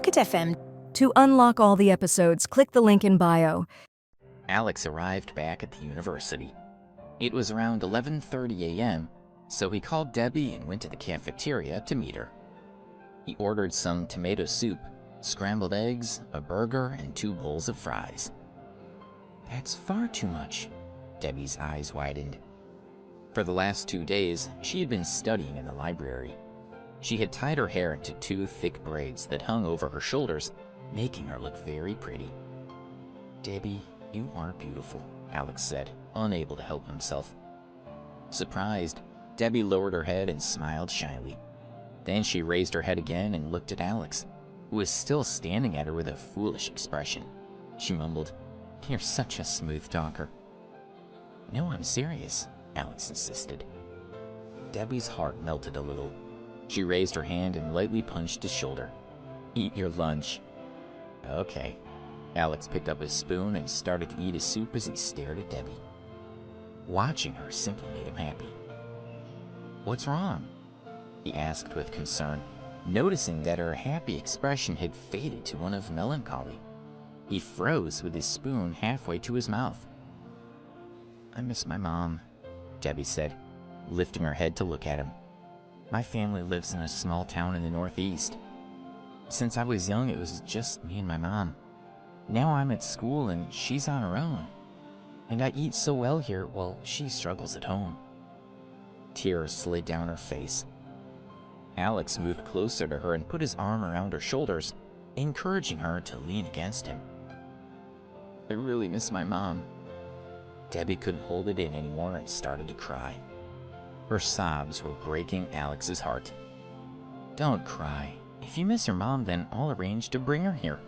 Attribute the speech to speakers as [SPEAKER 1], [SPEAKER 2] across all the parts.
[SPEAKER 1] Pocket FM.
[SPEAKER 2] To unlock all the episodes, click the link in bio.
[SPEAKER 3] Alex arrived back at the university. It was around 11:30 a.m., so he called Debbie and went to the cafeteria to meet her. He ordered some tomato soup, scrambled eggs, a burger, and 2 bowls of fries. "That's far too much." Debbie's eyes widened. For the last 2 days, she had been studying in the library. She had tied her hair into 2 thick braids that hung over her shoulders, making her look very pretty. "Debbie, you are beautiful," Alex said, unable to help himself. Surprised, Debbie lowered her head and smiled shyly. Then she raised her head again and looked at Alex, who was still standing at her with a foolish expression. She mumbled, "You're such a smooth talker." "No, I'm serious," Alex insisted. Debbie's heart melted a little. She raised her hand and lightly punched his shoulder. "Eat your lunch." "Okay." Alex picked up his spoon and started to eat his soup as he stared at Debbie. Watching her simply made him happy. "What's wrong?" he asked with concern, noticing that her happy expression had faded to one of melancholy. He froze with his spoon halfway to his mouth. "I miss my mom," Debbie said, lifting her head to look at him. "My family lives in a small town in the Northeast. Since I was young, it was just me and my mom. Now I'm at school and she's on her own. And I eat so well here while she struggles at home." Tears slid down her face. Alex moved closer to her and put his arm around her shoulders, encouraging her to lean against him. "I really miss my mom." Debbie couldn't hold it in anymore and started to cry. Her sobs were breaking Alex's heart. "Don't cry. If you miss your mom, then I'll arrange to bring her here.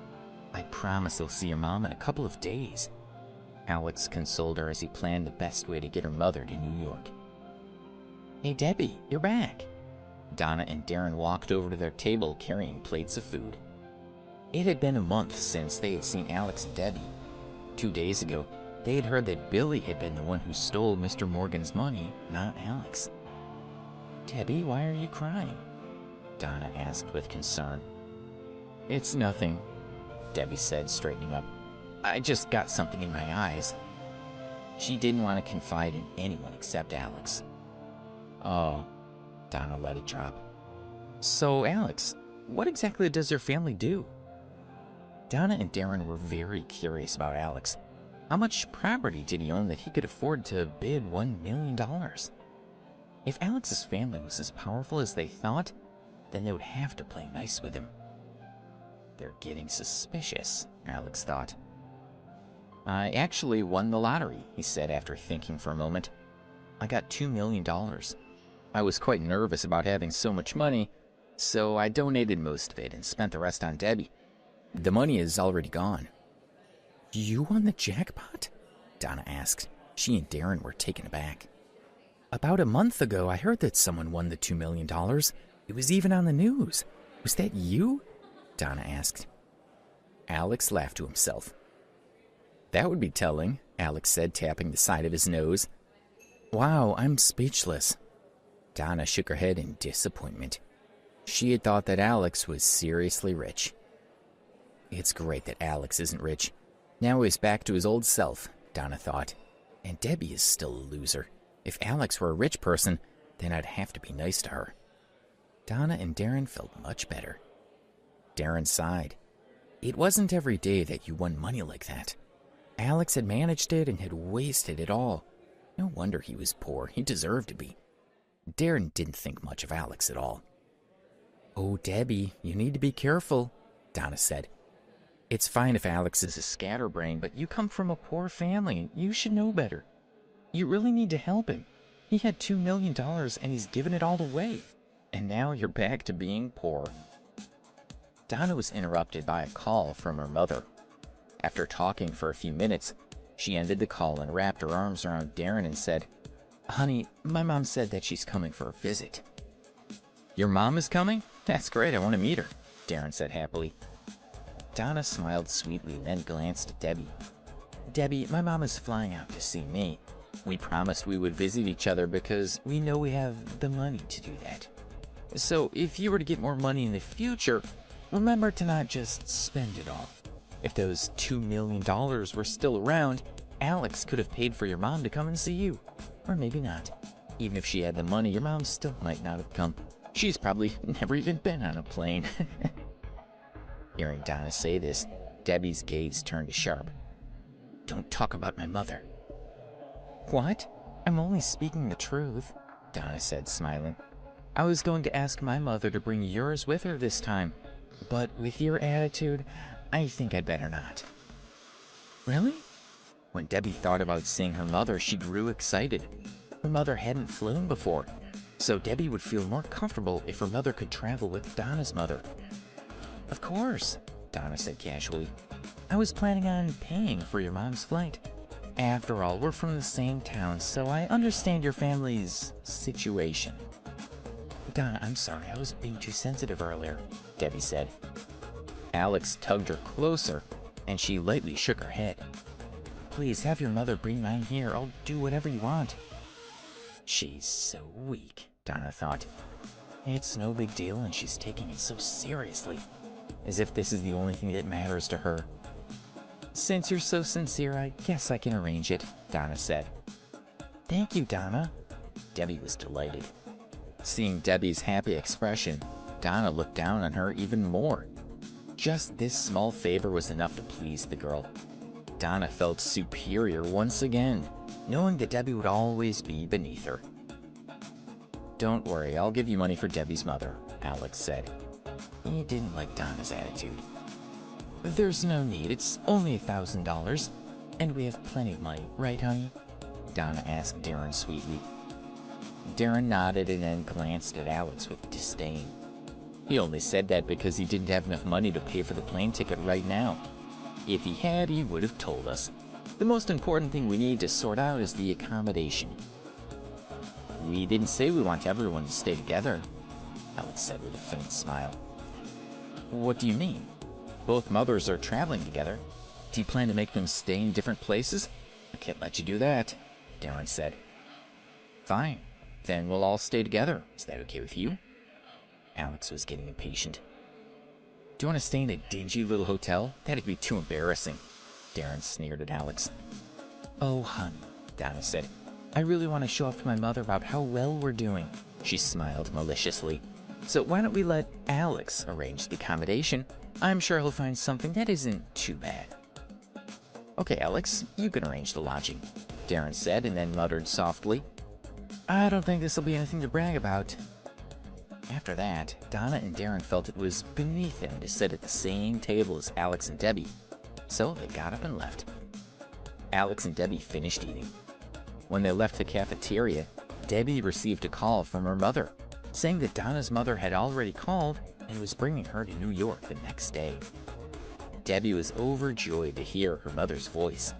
[SPEAKER 3] I promise I'll see your mom in a couple of days." Alex consoled her as he planned the best way to get her mother to New York. "Hey Debbie, you're back." Donna and Darren walked over to their table carrying plates of food. It had been a month since they had seen Alex and Debbie. 2 days ago, they had heard that Billy had been the one who stole Mr. Morgan's money, not Alex. "Debbie, why are you crying?" Donna asked with concern. "It's nothing," Debbie said, straightening up. "I just got something in my eyes." She didn't want to confide in anyone except Alex. "Oh," Donna let it drop. "So, Alex, what exactly does your family do?" Donna and Darren were very curious about Alex. How much property did he own that he could afford to bid $1 million? If Alex's family was as powerful as they thought, then they would have to play nice with him. They're getting suspicious, Alex thought. "I actually won the lottery," he said after thinking for a moment. "I got $2 million. I was quite nervous about having so much money, so I donated most of it and spent the rest on Debbie. The money is already gone." "You won the jackpot?" Donna asked. She and Darren were taken aback. "About a month ago, I heard that someone won the $2 million. It was even on the news. Was that you?" Donna asked. Alex laughed to himself. "That would be telling," Alex said, tapping the side of his nose. "Wow, I'm speechless." Donna shook her head in disappointment. She had thought that Alex was seriously rich. It's great that Alex isn't rich. Now he's back to his old self, Donna thought. And Debbie is still a loser. If Alex were a rich person, then I'd have to be nice to her. Donna and Darren felt much better. Darren sighed. It wasn't every day that you won money like that. Alex had managed it and had wasted it all. No wonder he was poor. He deserved to be. Darren didn't think much of Alex at all. "Oh, Debbie, you need to be careful," Donna said. "It's fine if Alex is a scatterbrain, but you come from a poor family and you should know better. You really need to help him. He had $2 million and he's given it all away. And now you're back to being poor." Donna was interrupted by a call from her mother. After talking for a few minutes, she ended the call and wrapped her arms around Darren and said, "Honey, my mom said that she's coming for a visit." "Your mom is coming? That's great, I want to meet her," Darren said happily. Donna smiled sweetly and then glanced at Debbie. "Debbie, my mom is flying out to see me. We promised we would visit each other because we know we have the money to do that. So if you were to get more money in the future, remember to not just spend it all. If those $2 million were still around, Alex could have paid for your mom to come and see you. Or maybe not. Even if she had the money, your mom still might not have come. She's probably never even been on a plane. Hearing Donna say this, Debbie's gaze turned sharp. Don't talk about my mother. What? I'm only speaking the truth, Donna said, smiling. I was going to ask my mother to bring yours with her this time, but with your attitude, I think I'd better not. Really? When Debbie thought about seeing her mother, she grew excited. Her mother hadn't flown before, so Debbie would feel more comfortable if her mother could travel with Donna's mother. Of course, Donna said casually. I was planning on paying for your mom's flight. After all, we're from the same town, so I understand your family's situation. Donna, I'm sorry, I was being too sensitive earlier, Debbie said. Alex tugged her closer, and she lightly shook her head. Please have your mother bring mine here. I'll do whatever you want. She's so weak, Donna thought. It's no big deal, and she's taking it so seriously, as if this is the only thing that matters to her. Since you're so sincere, I guess I can arrange it, Donna said. Thank you, Donna. Debbie was delighted. Seeing Debbie's happy expression, Donna looked down on her even more. Just this small favor was enough to please the girl. Donna felt superior once again, knowing that Debbie would always be beneath her. Don't worry, I'll give you money for Debbie's mother, Alex said. He didn't like Donna's attitude. There's no need, it's only $1,000, and we have plenty of money, right, honey? Donna asked Darren sweetly. Darren nodded and then glanced at Alex with disdain. He only said that because he didn't have enough money to pay for the plane ticket right now. If he had, he would have told us. The most important thing we need to sort out is the accommodation. We didn't say we want everyone to stay together, Alex said with a faint smile. What do you mean? Both mothers are traveling together. Do you plan to make them stay in different places? I can't let you do that, Darren said. Fine, then we'll all stay together. Is that okay with you? Alex was getting impatient. Do you want to stay in a dingy little hotel? That'd be too embarrassing, Darren sneered at Alex. Oh, honey, Donna said. I really want to show off to my mother about how well we're doing. She smiled maliciously. So why don't we let Alex arrange the accommodation? I'm sure he'll find something that isn't too bad. Okay, Alex, you can arrange the lodging, Darren said, and then muttered softly. I don't think this will be anything to brag about. After that, Donna and Darren felt it was beneath them to sit at the same table as Alex and Debbie, so they got up and left. Alex and Debbie finished eating. When they left the cafeteria, Debbie received a call from her mother, saying that Donna's mother had already called and was bringing her to New York the next day. Debbie was overjoyed to hear her mother's voice.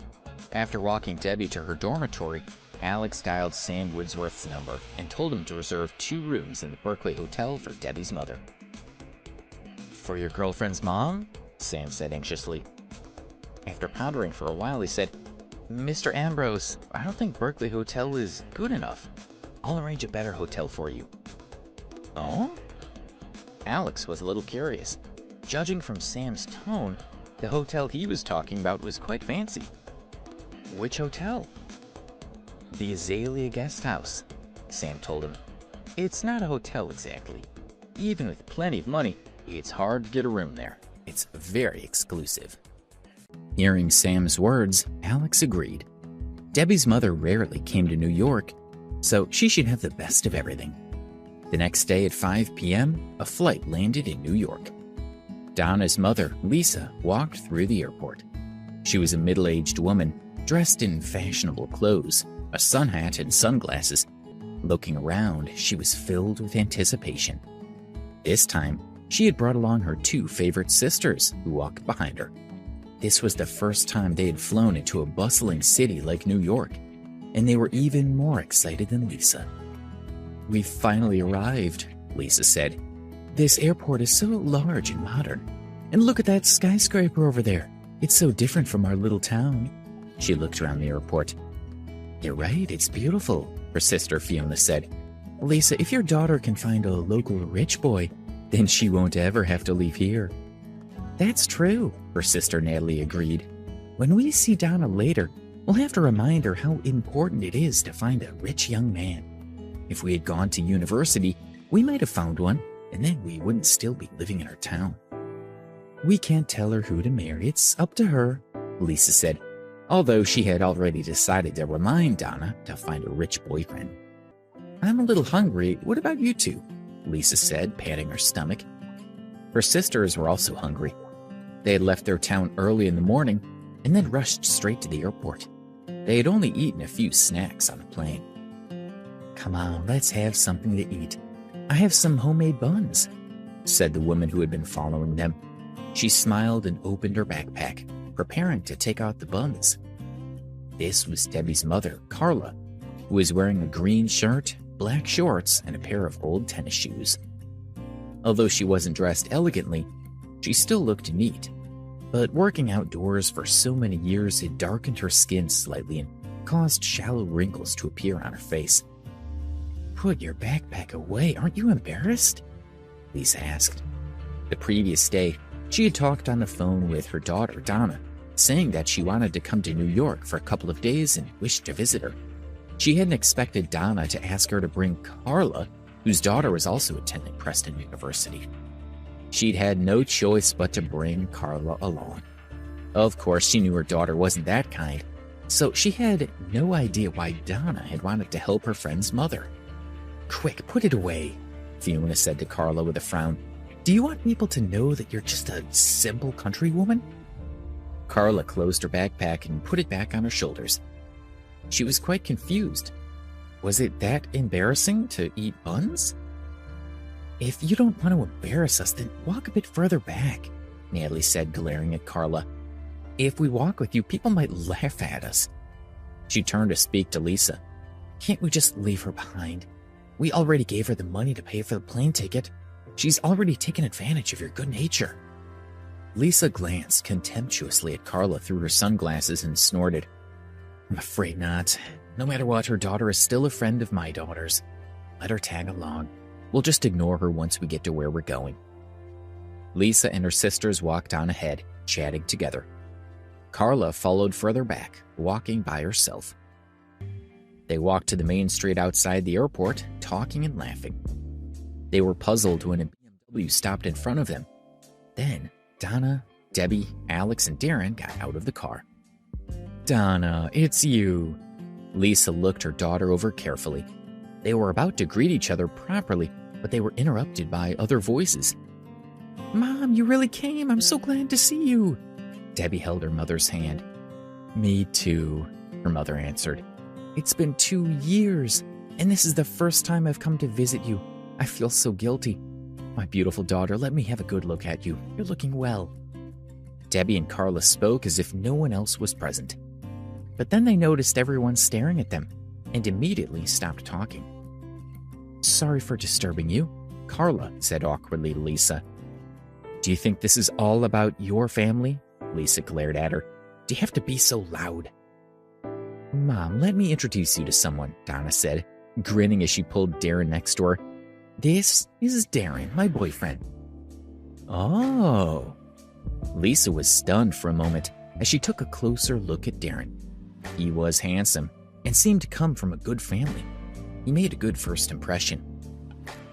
[SPEAKER 3] After walking Debbie to her dormitory, Alex dialed Sam Woodsworth's number and told him to reserve 2 rooms in the Berkeley Hotel for Debbie's mother. For your girlfriend's mom? Sam said anxiously. After pondering for a while, he said, Mr. Ambrose, I don't think Berkeley Hotel is good enough. I'll arrange a better hotel for you. Oh? Alex was a little curious. Judging from Sam's tone, the hotel he was talking about was quite fancy. Which hotel? The Azalea Guest House, Sam told him. It's not a hotel exactly. Even with plenty of money, it's hard to get a room there. It's very exclusive. Hearing Sam's words, Alex agreed. Debbie's mother rarely came to New York, so she should have the best of everything. The next day at 5 p.m., a flight landed in New York. Donna's mother, Lisa, walked through the airport. She was a middle-aged woman, dressed in fashionable clothes, a sun hat and sunglasses. Looking around, she was filled with anticipation. This time, she had brought along her 2 favorite sisters, who walked behind her. This was the first time they had flown into a bustling city like New York, and they were even more excited than Lisa. "We've finally arrived," Lisa said. "This airport is so large and modern. And look at that skyscraper over there. It's so different from our little town." She looked around the airport. "You're right, it's beautiful," her sister Fiona said. "Lisa, if your daughter can find a local rich boy,
[SPEAKER 1] Then she won't ever have to leave here. That's true, her sister Natalie agreed. When we see Donna later, we'll have to remind her how important it is to find a rich young man. If we had gone to university, we might have found one, and then we wouldn't still be living in our town. We can't tell her who to marry. It's up to her, Lisa said, although she had already decided to remind Donna to find a rich boyfriend. I'm a little hungry. What about you two? Lisa said, patting her stomach. Her sisters were also hungry. They had left their town early in the morning and then rushed straight to the airport. They had only eaten a few snacks on the plane. Come on, let's have something to eat. I have some homemade buns, said the woman who had been following them. She smiled and opened her backpack, preparing to take out the buns. This was Debbie's mother, Carla, who was wearing a green shirt, black shorts, and a pair of old tennis shoes. Although she wasn't dressed elegantly, she still looked neat. But working outdoors for so many years had darkened her skin slightly and caused shallow wrinkles to appear on her face. Put your backpack away, aren't you embarrassed? Lisa asked. The previous day, she had talked on the phone with her daughter, Donna, saying that she wanted to come to New York for a couple of days and wished to visit her. She hadn't expected Donna to ask her to bring Carla, whose daughter was also attending Preston University. She'd had no choice but to bring Carla along. Of course, she knew her daughter wasn't that kind, so she had no idea why Donna had wanted to help her friend's mother. Quick, put it away, Fiona said to Carla with a frown. Do you want people to know that you're just a simple country woman? Carla closed her backpack and put it back on her shoulders. She was quite confused. Was it that embarrassing to eat buns? If you don't want to embarrass us, then walk a bit further back, Natalie said, glaring at Carla. If we walk with you, people might laugh at us. She turned to speak to Lisa. Can't we just leave her behind? We already gave her the money to pay for the plane ticket. She's already taken advantage of your good nature. Lisa glanced contemptuously at Carla through her sunglasses and snorted. I'm afraid not. No matter what, her daughter is still a friend of my daughter's. Let her tag along. We'll just ignore her once we get to where we're going. Lisa and her sisters walked on ahead, chatting together. Carla followed further back, walking by herself. They walked to the main street outside the airport, talking and laughing. They were puzzled when a BMW stopped in front of them. Then, Donna, Debbie, Alex, and Darren got out of the car. Donna, it's you. Lisa looked her daughter over carefully. They were about to greet each other properly, but they were interrupted by other voices. Mom, you really came. I'm so glad to see you. Debbie held her mother's hand. Me too, her mother answered. It's been 2 years, and this is the first time I've come to visit you. I feel so guilty. My beautiful daughter, let me have a good look at you. You're looking well. Debbie and Carla spoke as if no one else was present. But then they noticed everyone staring at them and immediately stopped talking. Sorry for disturbing you, Carla said awkwardly to Lisa. Do you think this is all about your family? Lisa glared at her. Do you have to be so loud? Mom, let me introduce you to someone, Donna said, grinning as she pulled Darren next to her. This is Darren, my boyfriend. Oh. Lisa was stunned for a moment as she took a closer look at Darren. He was handsome and seemed to come from a good family. He made a good first impression.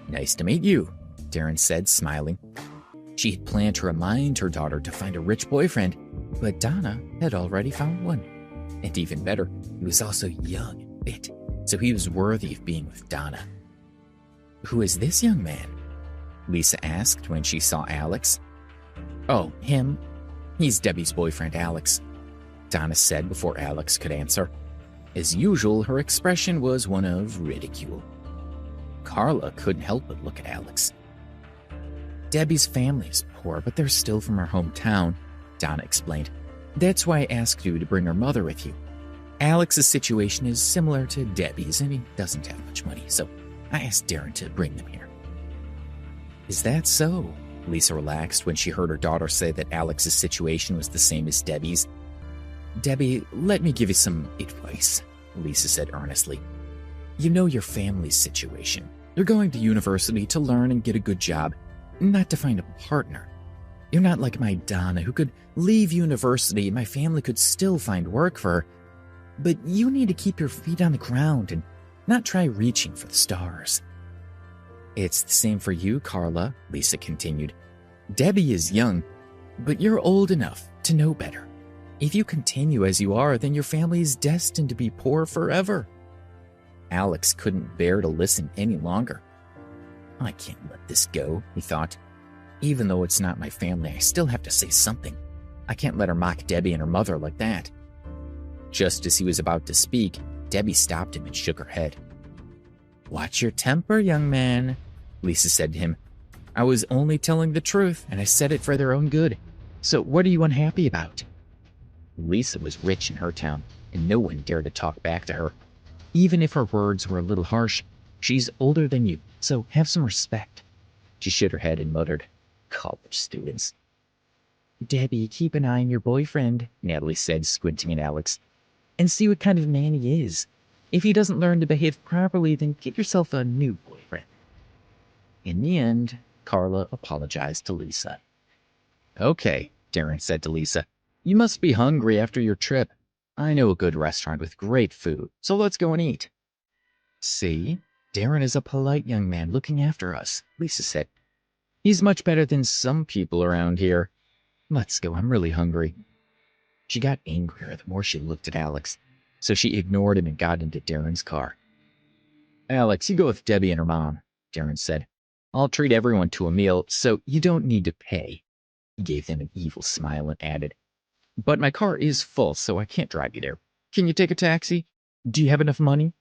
[SPEAKER 1] Nice to meet you, Darren said, smiling. She had planned to remind her daughter to find a rich boyfriend, but Donna had already found one. And even better, he was also young and fit, so he was worthy of being with Donna. Who is this young man? Lisa asked when she saw Alex. Oh, him? He's Debbie's boyfriend, Alex, Donna said before Alex could answer. As usual, her expression was one of ridicule. Carla couldn't help but look at Alex. Debbie's family is poor, but they're still from her hometown, Donna explained. That's why I asked you to bring her mother with you. Alex's situation is similar to Debbie's, and he doesn't have much money, so I asked Darren to bring them here. Is that so? Lisa relaxed when she heard her daughter say that Alex's situation was the same as Debbie's. Debbie, let me give you some advice, Lisa said earnestly. You know your family's situation. You're going to university to learn and get a good job, not to find a partner. You're not like my Donna, who could leave university and my family could still find work for her. But you need to keep your feet on the ground and not try reaching for the stars. It's the same for you, Carla, Lisa continued. Debbie is young, but you're old enough to know better. If you continue as you are, then your family is destined to be poor forever. Alex couldn't bear to listen any longer. I can't let this go, he thought. Even though it's not my family, I still have to say something. I can't let her mock Debbie and her mother like that. Just as he was about to speak, Debbie stopped him and shook her head. Watch your temper, young man, Lisa said to him. I was only telling the truth, and I said it for their own good. So what are you unhappy about? Lisa was rich in her town, and no one dared to talk back to her. Even if her words were a little harsh, she's older than you, so have some respect. She shook her head and muttered, College students. Debbie, keep an eye on your boyfriend, Natalie said, squinting at Alex, and see what kind of man he is. If he doesn't learn to behave properly, then get yourself a new boyfriend. In the end, Carla apologized to Lisa. Okay, Darren said to Lisa, you must be hungry after your trip. I know a good restaurant with great food, so let's go and eat. See, Darren is a polite young man looking after us, Lisa said. He's much better than some people around here. Let's go, I'm really hungry. She got angrier the more she looked at Alex, so she ignored him and got into Darren's car. Alex, you go with Debbie and her mom, Darren said. I'll treat everyone to a meal, so you don't need to pay. He gave them an evil smile and added, but my car is full, so I can't drive you there. Can you take a taxi? Do you have enough money?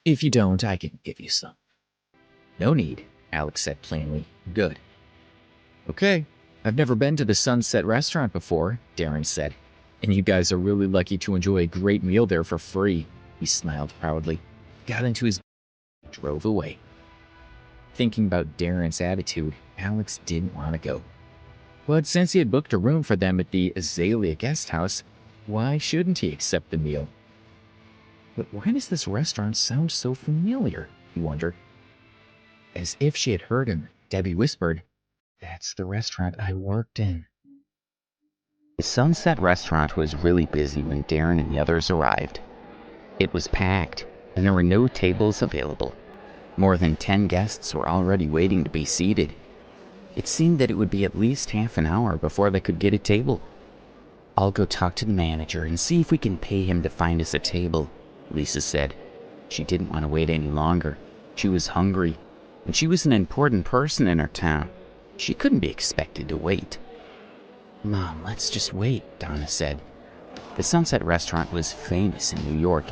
[SPEAKER 1] If you don't, I can give you some. No need, Alex said plainly. Good. Okay, I've never been to the Sunset restaurant before, Darren said, and you guys are really lucky to enjoy a great meal there for free. He smiled proudly, got into his and drove away. Thinking about Darren's attitude, Alex didn't want to go. But since he had booked a room for them at the Azalea guest house, why shouldn't he accept the meal? But why does this restaurant sound so familiar, he wondered. As if she had heard him, Debbie whispered, That's the restaurant I worked in.
[SPEAKER 3] The Sunset restaurant was really busy when Darren and the others arrived. It was packed, and there were no tables available. More than 10 guests were already waiting to be seated. It seemed that it would be at least half an hour before they could get a table. I'll go talk to the manager and see if we can pay him to find us a table, Lisa said. She didn't want to wait any longer. She was hungry, and she was an important person in her town. She couldn't be expected to wait. Mom, let's just wait, Donna said. The Sunset restaurant was famous in New York,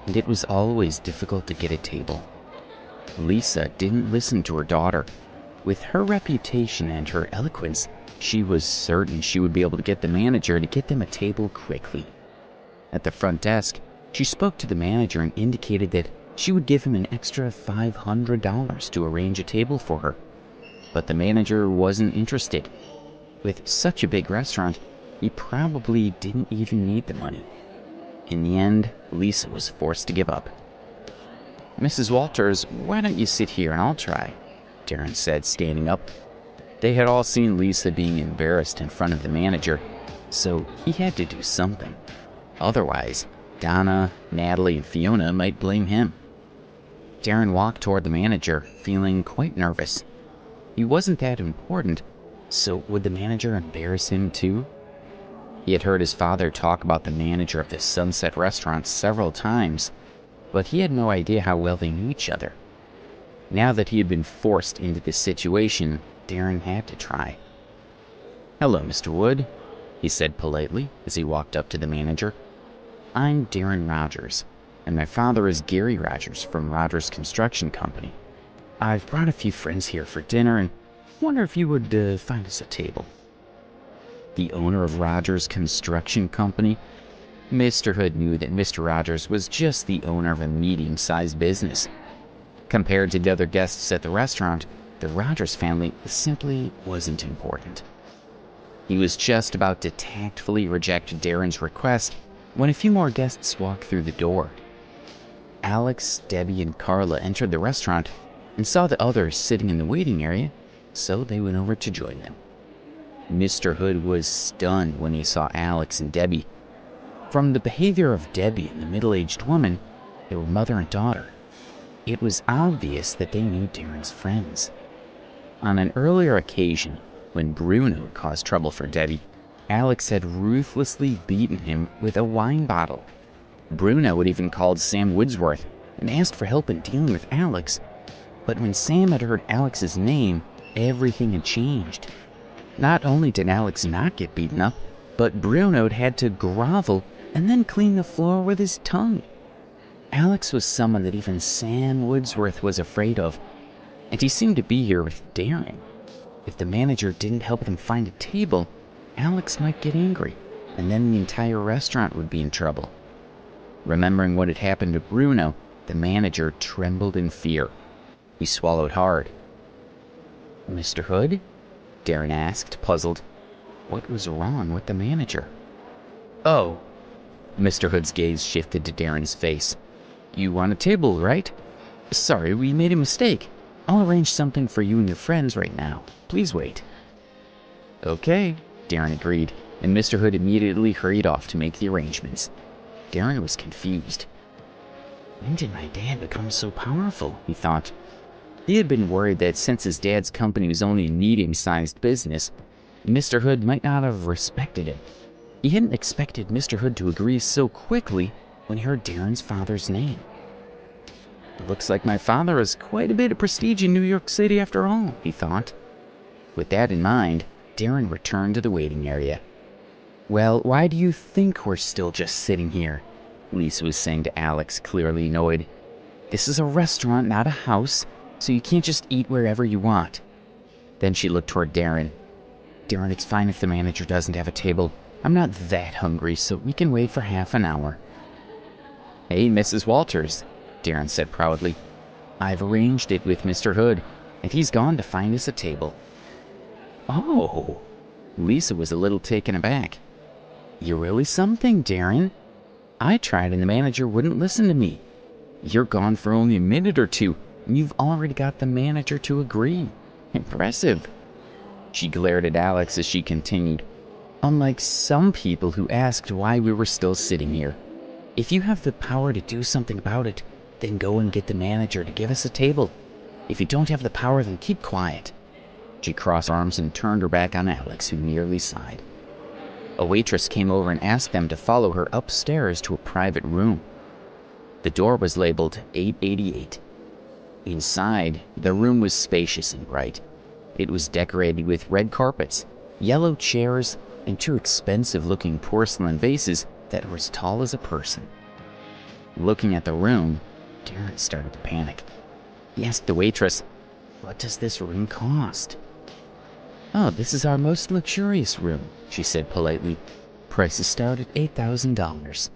[SPEAKER 3] and it was always difficult to get a table. Lisa didn't listen to her daughter. With her reputation and her eloquence, she was certain she would be able to get the manager to get them a table quickly. At the front desk, she spoke to the manager and indicated that she would give him an extra $500 to arrange a table for her. But the manager wasn't interested. With such a big restaurant, he probably didn't even need the money. In the end, Lisa was forced to give up. Mrs. Walters, why don't you sit here and I'll try? Darren said, standing up. They had all seen Lisa being embarrassed in front of the manager, so he had to do something. Otherwise, Donna, Natalie, and Fiona might blame him. Darren walked toward the manager, feeling quite nervous. He wasn't that important, so would the manager embarrass him too? He had heard his father talk about the manager of the Sunset restaurant several times, but he had no idea how well they knew each other. Now that he had been forced into this situation, Darren had to try. Hello, Mr. Wood, he said politely as he walked up to the manager. I'm Darren Rogers, and my father is Gary Rogers from Rogers Construction Company. I've brought a few friends here for dinner and wonder if you would find us a table. The owner of Rogers Construction Company? Mr. Hood knew that Mr. Rogers was just the owner of a medium-sized business. Compared to the other guests at the restaurant, the Rogers family simply wasn't important. He was just about to tactfully reject Darren's request when a few more guests walked through the door. Alex, Debbie, and Carla entered the restaurant and saw the others sitting in the waiting area, so they went over to join them. Mr. Hood was stunned when he saw Alex and Debbie. From the behavior of Debbie and the middle-aged woman, they were mother and daughter. It was obvious that they knew Darren's friends. On an earlier occasion, when Bruno had caused trouble for Debbie, Alex had ruthlessly beaten him with a wine bottle. Bruno had even called Sam Woodsworth and asked for help in dealing with Alex, but when Sam had heard Alex's name, everything had changed. Not only did Alex not get beaten up, but Bruno had to grovel and then clean the floor with his tongue. Alex was someone that even Sam Woodsworth was afraid of, and he seemed to be here with Darren. If the manager didn't help them find a table, Alex might get angry, and then the entire restaurant would be in trouble. Remembering what had happened to Bruno, the manager trembled in fear. He swallowed hard. "Mr. Hood?" Darren asked, puzzled. What was wrong with the manager? "Oh." Mr. Hood's gaze shifted to Darren's face. "You want a table, right? Sorry, we made a mistake. I'll arrange something for you and your friends right now. Please wait." "Okay," Darren agreed, and Mr. Hood immediately hurried off to make the arrangements. Darren was confused. When did my dad become so powerful? He thought. He had been worried that since his dad's company was only a medium-sized business, Mr. Hood might not have respected it. He hadn't expected Mr. Hood to agree so quickly when he heard Darren's father's name. "It looks like my father has quite a bit of prestige in New York City after all," he thought. With that in mind, Darren returned to the waiting area. "Well, why do you think we're still just sitting here?" Lisa was saying to Alex, clearly annoyed. "This is a restaurant, not a house, so you can't just eat wherever you want." Then she looked toward Darren. "Darren, it's fine if the manager doesn't have a table. I'm not that hungry, so we can wait for half an hour." "Hey, Mrs. Walters," Darren said proudly. "I've arranged it with Mr. Hood, and he's gone to find us a table." "Oh!" Lisa was a little taken aback. "You're really something, Darren. I tried and the manager wouldn't listen to me. You're gone for only a minute or two, and you've already got the manager to agree. Impressive." She glared at Alex as she continued. "Unlike some people who asked why we were still sitting here. If you have the power to do something about it, then go and get the manager to give us a table. If you don't have the power, then keep quiet." She crossed her arms and turned her back on Alex, who nearly sighed. A waitress came over and asked them to follow her upstairs to a private room. The door was labeled 888. Inside, the room was spacious and bright. It was decorated with red carpets, yellow chairs, and two expensive-looking porcelain vases that were as tall as a person. Looking at the room, Darren started to panic. He asked the waitress, "What does this room cost?" "Oh, this is our most luxurious room," she said politely. "Prices start at $8,000.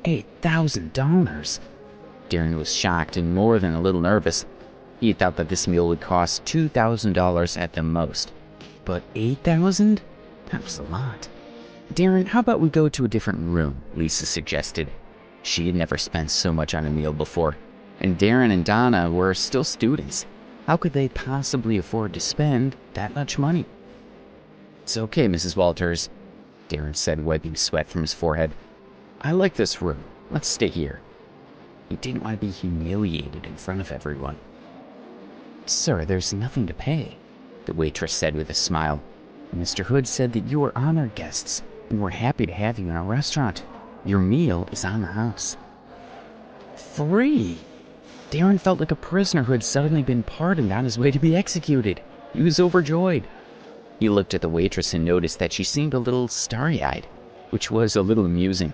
[SPEAKER 3] $8,000? Darren was shocked and more than a little nervous. He thought that this meal would cost $2,000 at the most. But $8,000? That was a lot. "Darren, how about we go to a different room?" Lisa suggested. She had never spent so much on a meal before, and Darren and Donna were still students. How could they possibly afford to spend that much money? "It's okay, Mrs. Walters," Darren said, wiping sweat from his forehead. "I like this room. Let's stay here." He didn't want to be humiliated in front of everyone. "Sir, there's nothing to pay," the waitress said with a smile. "Mr. Hood said that you were honored guests, and we're happy to have you in our restaurant. Your meal is on the house." Free! Darren felt like a prisoner who had suddenly been pardoned on his way to be executed. He was overjoyed. He looked at the waitress and noticed that she seemed a little starry-eyed, which was a little amusing.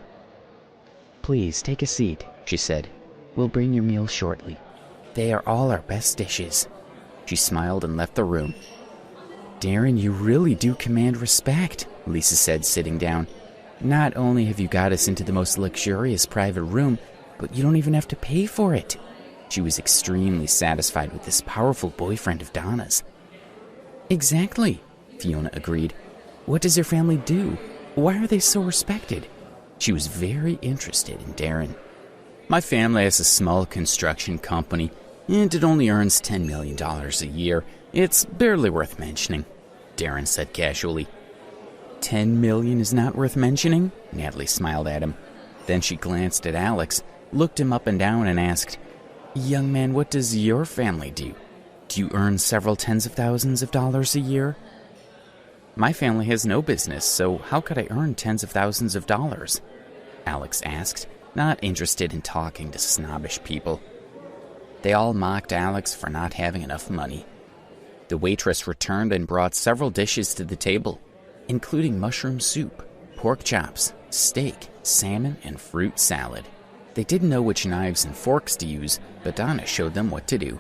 [SPEAKER 3] "Please, take a seat," she said. "We'll bring your meal shortly." "They are all our best dishes." She smiled and left the room. "Darren, you really do command respect," Lisa said, sitting down. "Not only have you got us into the most luxurious private room, but you don't even have to pay for it." She was extremely satisfied with this powerful boyfriend of Donna's. "Exactly," Fiona agreed. "What does your family do? Why are they so respected?" She was very interested in Darren. "My family has a small construction company, and it only earns $10 million a year.
[SPEAKER 1] It's barely worth mentioning, Darren said casually. 10 million is not worth mentioning? Natalie smiled at him. Then she glanced at Alex, looked him up and down, and asked, Young man, what does your family do? Do you earn several tens of thousands of dollars a year? My family has no business, so how could I earn tens of thousands of dollars? Alex asked, not interested in talking to snobbish people. They all mocked Alex for not having enough money. The waitress returned and brought several dishes to the table, including mushroom soup, pork chops, steak, salmon, and fruit salad. They didn't know which knives and forks to use, but Donna showed them what to do.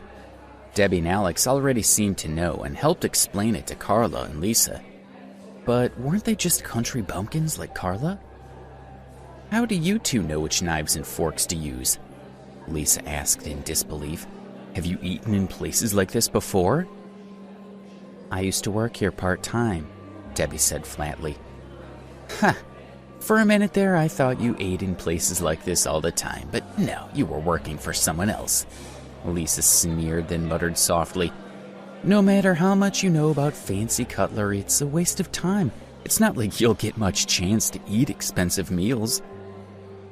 [SPEAKER 1] Debbie and Alex already seemed to know and helped explain it to Carla and Lisa. But weren't they just country bumpkins like Carla? How do you two know which knives and forks to use? Lisa asked in disbelief. Have you eaten in places like this before? I used to work here part-time, Debbie said flatly. Ha! For a minute there, I thought you ate in places like this all the time, but no, you were working for someone else. Lisa sneered, then muttered softly, No matter how much you know about fancy cutlery, it's a waste of time. It's not like you'll get much chance to eat expensive meals.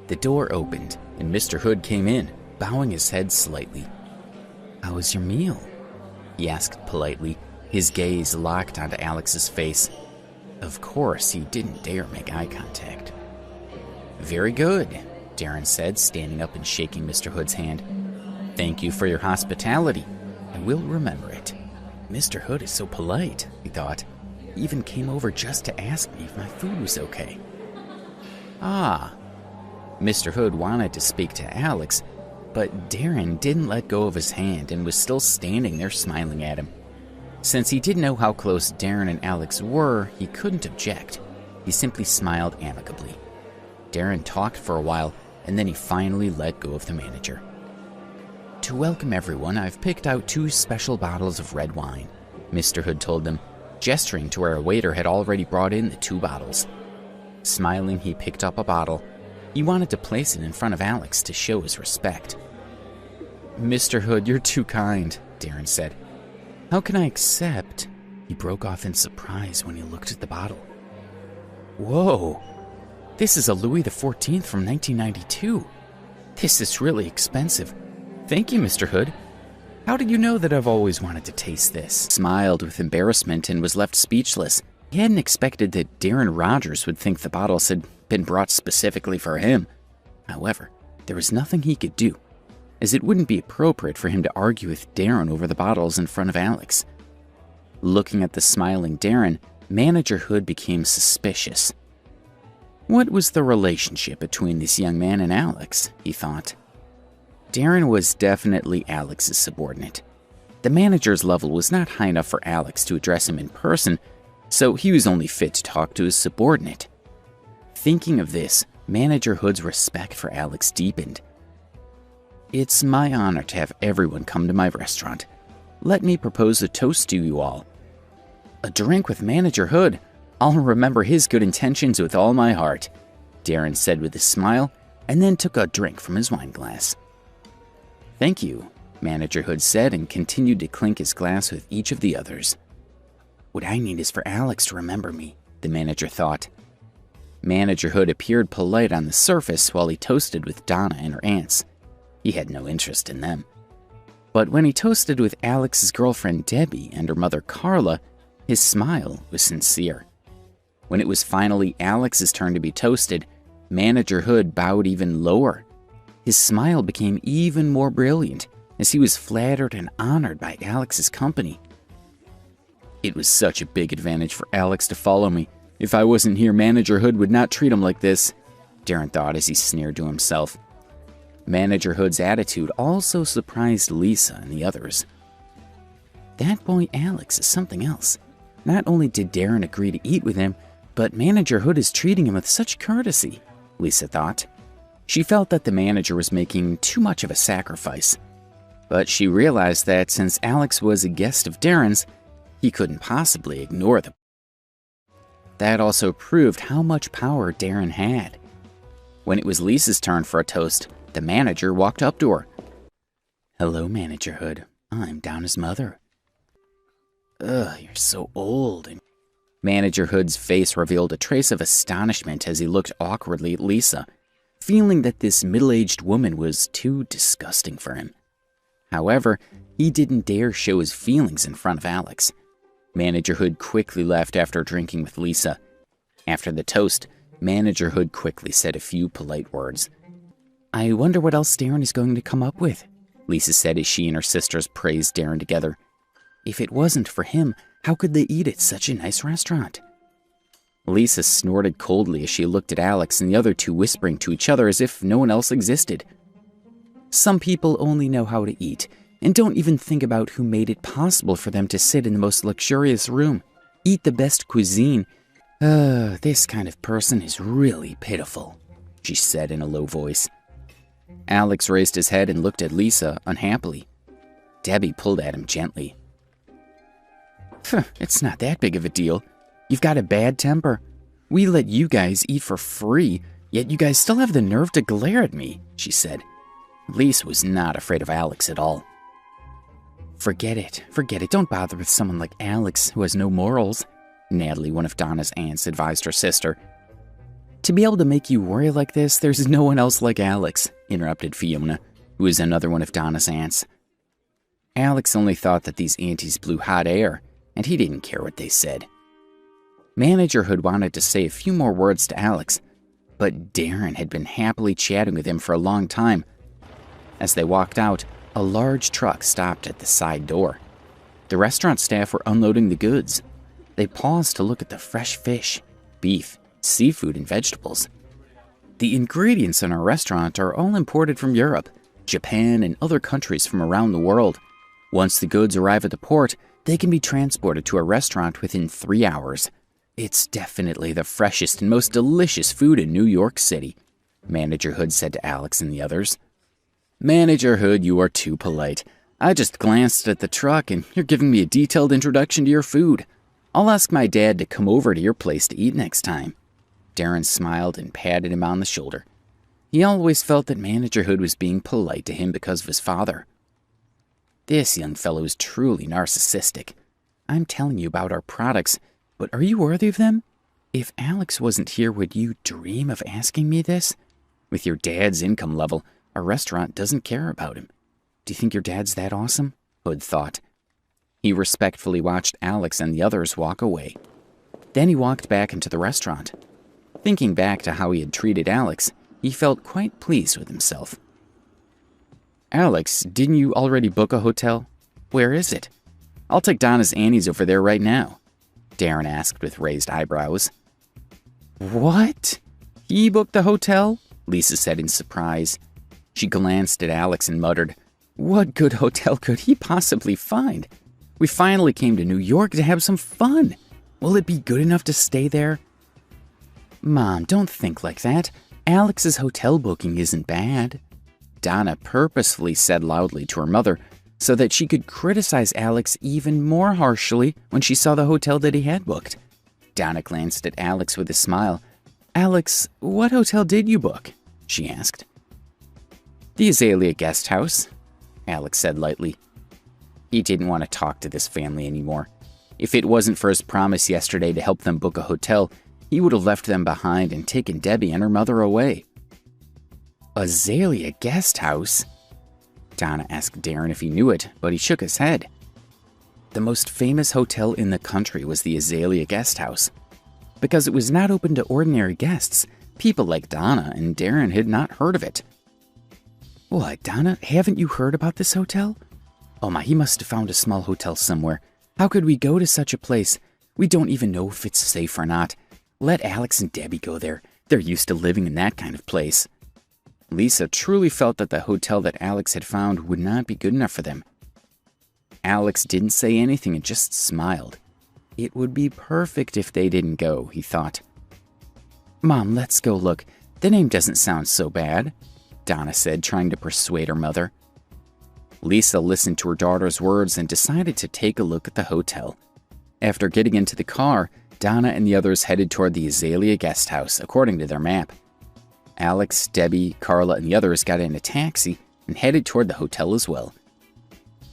[SPEAKER 1] The door opened, and Mr. Hood came in, bowing his head slightly. How was your meal? He asked politely, his gaze locked onto Alex's face. Of course, he didn't dare make eye contact. Very good, Darren said, standing up and shaking Mr. Hood's hand. Thank you for your hospitality. I will remember it. Mr. Hood is so polite, he thought. He even came over just to ask me if my food was okay. Ah. Mr. Hood wanted to speak to Alex, but Darren didn't let go of his hand and was still standing there smiling at him. Since he didn't know how close Darren and Alex were, he couldn't object. He simply smiled amicably. Darren talked for a while, and then he finally let go of the manager. To welcome everyone, I've picked out 2 special bottles of red wine, Mr. Hood told them, gesturing to where a waiter had already brought in the 2 bottles. Smiling, he picked up a bottle. He wanted to place it in front of Alex to show his respect. Mr. Hood, you're too kind, Darren said. How can I accept? He broke off in surprise when he looked at the bottle. Whoa! This is a Louis XIV from 1992. This is really expensive. Thank you, Mr. Hood. How did you know that I've always wanted to taste this? Smiled with embarrassment and was left speechless. He hadn't expected that Darren Rogers would think the bottles had been brought specifically for him. However, there was nothing he could do, as it wouldn't be appropriate for him to argue with Darren over the bottles in front of Alex. Looking at the smiling Darren, Manager Hood became suspicious. What was the relationship between this young man and Alex, he thought. Darren was definitely Alex's subordinate. The manager's level was not high enough for Alex to address him in person, so he was only fit to talk to his subordinate. Thinking of this, Manager Hood's respect for Alex deepened. It's my honor to have everyone come to my restaurant. Let me propose a toast to you all. A drink with Manager Hood. I'll remember his good intentions with all my heart, Darren said with a smile, and then took a drink from his wine glass. Thank you, Manager Hood said, and continued to clink his glass with each of the others. What I need is for Alex to remember me, the manager thought. Manager Hood appeared polite on the surface while he toasted with Donna and her aunts. He had no interest in them. But when he toasted with Alex's girlfriend Debbie and her mother Carla, his smile was sincere. When it was finally Alex's turn to be toasted, Manager Hood bowed even lower. His smile became even more brilliant as he was flattered and honored by Alex's company. It was such a big advantage for Alex to follow me. If I wasn't here, Manager Hood would not treat him like this, Darren thought as he sneered to himself. Manager Hood's attitude also surprised Lisa and the others. That boy Alex is something else. Not only did Darren agree to eat with him, but Manager Hood is treating him with such courtesy, Lisa thought. She felt that the manager was making too much of a sacrifice. But she realized that since Alex was a guest of Darren's, he couldn't possibly ignore them. That also proved how much power Darren had. When it was Lisa's turn for a toast, the manager walked up to her. Hello, Manager Hood. I'm Donna's mother. Ugh, you're so old. And Manager Hood's face revealed a trace of astonishment as he looked awkwardly at Lisa, feeling that this middle-aged woman was too disgusting for him. However, he didn't dare show his feelings in front of Alex. Manager Hood quickly left after drinking with Lisa. After the toast, Manager Hood quickly said a few polite words. "I wonder what else Darren is going to come up with," Lisa said as she and her sisters praised Darren together. "If it wasn't for him, how could they eat at such a nice restaurant?" Lisa snorted coldly as she looked at Alex and the other two whispering to each other as if no one else existed. "Some people only know how to eat and don't even think about who made it possible for them to sit in the most luxurious room, eat the best cuisine. This kind of person is really pitiful," she said in a low voice. Alex raised his head and looked at Lisa unhappily. Debbie pulled at him gently. "It's not that big of a deal. You've got a bad temper. We let you guys eat for free, yet you guys still have the nerve to glare at me," she said. Lisa was not afraid of Alex at all. Forget it. Don't bother with someone like Alex who has no morals," Natalie, one of Donna's aunts, advised her sister. "To be able to make you worry like this, there's no one else like Alex," interrupted Fiona, who is another one of Donna's aunts. Alex only thought that these aunties blew hot air, and he didn't care what they said. Manager Hood wanted to say a few more words to Alex, but Darren had been happily chatting with him for a long time. As they walked out, a large truck stopped at the side door. The restaurant staff were unloading the goods. They paused to look at the fresh fish, beef, seafood, and vegetables. The ingredients in our restaurant are all imported from Europe, Japan, and other countries from around the world. Once the goods arrive at the port, they can be transported to a restaurant within 3 hours. It's definitely the freshest and most delicious food in New York City, Manager Hood said to Alex and the others. "Manager Hood, you are too polite. I just glanced at the truck and you're giving me a detailed introduction to your food. I'll ask my dad to come over to your place to eat next time." Darren smiled and patted him on the shoulder. He always felt that Manager Hood was being polite to him because of his father. "This young fellow is truly narcissistic. I'm telling you about our products, but are you worthy of them? If Alex wasn't here, would you dream of asking me this? With your dad's income level, our restaurant doesn't care about him. Do you think your dad's that awesome?" Hood thought. He respectfully watched Alex and the others walk away. Then he walked back into the restaurant. Thinking back to how he had treated Alex, he felt quite pleased with himself. "Alex, didn't you already book a hotel? Where is it? I'll take Donna's aunties over there right now," Darren asked with raised eyebrows. "What? He booked the hotel?" Lisa said in surprise. She glanced at Alex and muttered, "What good hotel could he possibly find? We finally came to New York to have some fun. Will it be good enough to stay there?" "Mom, don't think like that. Alex's hotel booking isn't bad," Donna purposefully said loudly to her mother so that she could criticize Alex even more harshly when she saw the hotel that he had booked. Donna glanced at Alex with a smile. "Alex, what hotel did you book?" she asked. "The Azalea Guest House," Alex said lightly. He didn't want to talk to this family anymore. If it wasn't for his promise yesterday to help them book a hotel, he would have left them behind and taken Debbie and her mother away. "Azalea Guest House?" Donna asked Darren if he knew it, but he shook his head. The most famous hotel in the country was the Azalea Guest House. Because it was not open to ordinary guests, people like Donna and Darren had not heard of it. "What, Donna, haven't you heard about this hotel? Oh my, he must have found a small hotel somewhere. How could we go to such a place? We don't even know if it's safe or not. Let Alex and Debbie go there. They're used to living in that kind of place." Lisa truly felt that the hotel that Alex had found would not be good enough for them. Alex didn't say anything and just smiled. It would be perfect if they didn't go, he thought. "Mom, let's go look. The name doesn't sound so bad," Donna said, trying to persuade her mother. Lisa listened to her daughter's words and decided to take a look at the hotel. After getting into the car, Donna and the others headed toward the Azalea Guest House, according to their map. Alex, Debbie, Carla, and the others got in a taxi and headed toward the hotel as well.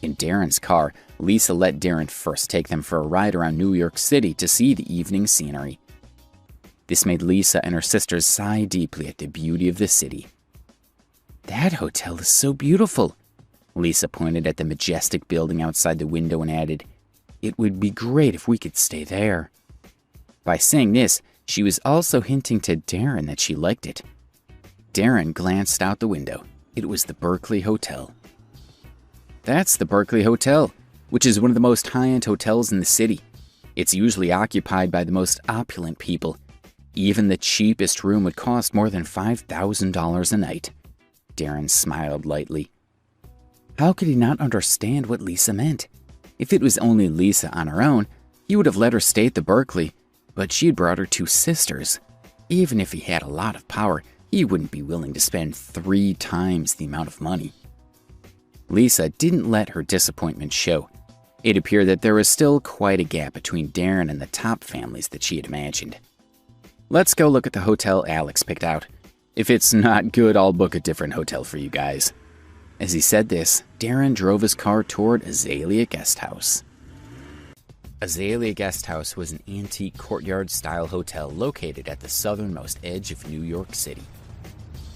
[SPEAKER 1] In Darren's car, Lisa let Darren first take them for a ride around New York City to see the evening scenery. This made Lisa and her sisters sigh deeply at the beauty of the city. "That hotel is so beautiful." Lisa pointed at the majestic building outside the window and added, "It would be great if we could stay there." By saying this, she was also hinting to Darren that she liked it. Darren glanced out the window. It was the Berkeley Hotel. "That's the Berkeley Hotel, which is one of the most high-end hotels in the city. It's usually occupied by the most opulent people. Even the cheapest room would cost more than $5,000 a night." Darren smiled lightly. How could he not understand what Lisa meant? If it was only Lisa on her own, he would have let her stay at the Berkeley, but she had brought her two sisters. Even if he had a lot of power, he wouldn't be willing to spend 3 times the amount of money. Lisa didn't let her disappointment show. It appeared that there was still quite a gap between Darren and the top families that she had imagined. "Let's go look at the hotel Alex picked out. If it's not good, I'll book a different hotel for you guys." As he said this, Darren drove his car toward Azalea Guest House. Azalea Guest House was an antique courtyard-style hotel located at the southernmost edge of New York City.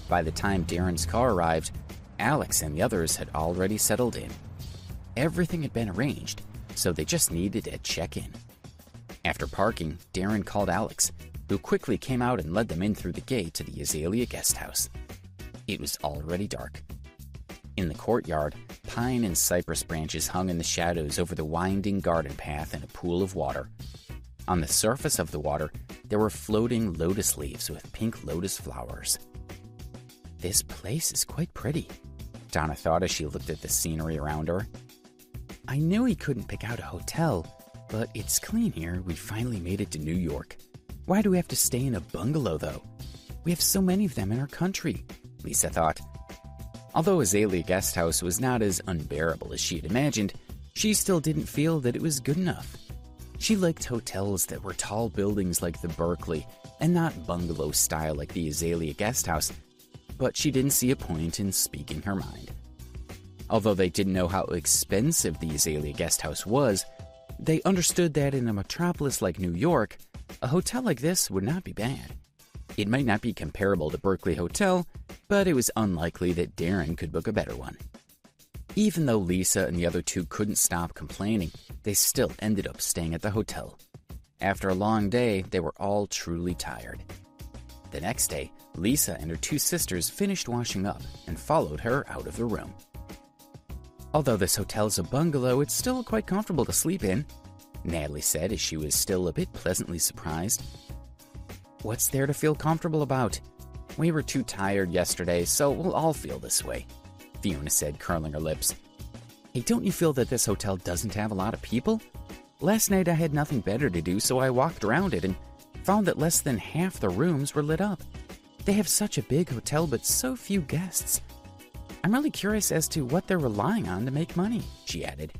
[SPEAKER 1] By the time Darren's car arrived, Alex and the others had already settled in. Everything had been arranged, so they just needed to check in. After parking, Darren called Alex, who quickly came out and led them in through the gate to the Azalea Guest House. It was already dark. In the courtyard, pine and cypress branches hung in the shadows over the winding garden path and a pool of water. On the surface of the water, there were floating lotus leaves with pink lotus flowers. "This place is quite pretty," Donna thought as she looked at the scenery around her. "I knew he couldn't pick out a hotel, but it's clean here. We finally made it to New York. Why do we have to stay in a bungalow, though? We have so many of them in our country," Lisa thought. Although Azalea Guest House was not as unbearable as she had imagined, she still didn't feel that it was good enough. She liked hotels that were tall buildings like the Berkeley and not bungalow style like the Azalea Guest House, but she didn't see a point in speaking her mind. Although they didn't know how expensive the Azalea Guest House was, they understood that in a metropolis like New York, a hotel like this would not be bad. It might not be comparable to Berkeley Hotel, but it was unlikely that Darren could book a better one. Even though Lisa and the other two couldn't stop complaining, they still ended up staying at the hotel. After a long day, they were all truly tired. The next day, Lisa and her two sisters finished washing up and followed her out of the room. "Although this hotel is a bungalow, it's still quite comfortable to sleep in," Natalie said as she was still a bit pleasantly surprised. "What's there to feel comfortable about? We were too tired yesterday, so we'll all feel this way," Fiona said, curling her lips. "Hey, don't you feel that this hotel doesn't have a lot of people? Last night I had nothing better to do, so I walked around it and found that less than half the rooms were lit up. They have such a big hotel, but so few guests. I'm really curious as to what they're relying on to make money," she added.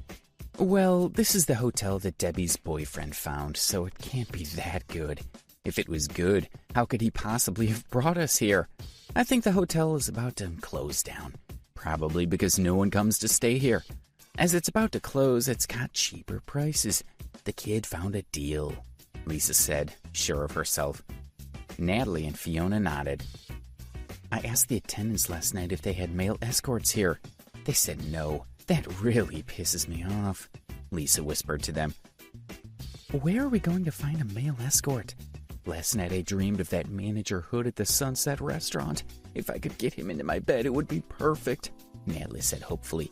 [SPEAKER 1] "Well, this is the hotel that Debbie's boyfriend found, so it can't be that good. If it was good, how could he possibly have brought us here? I think the hotel is about to close down, probably because no one comes to stay here. As it's about to close, it's got cheaper prices. The kid found a deal," Lisa said, sure of herself. Natalie and Fiona nodded. "I asked the attendants last night if they had male escorts here. They said no. That really pisses me off," Lisa whispered to them. "Where are we going to find a male escort? Last night I dreamed of that manager Hood at the Sunset Restaurant. If I could get him into my bed, it would be perfect," Natalie said hopefully.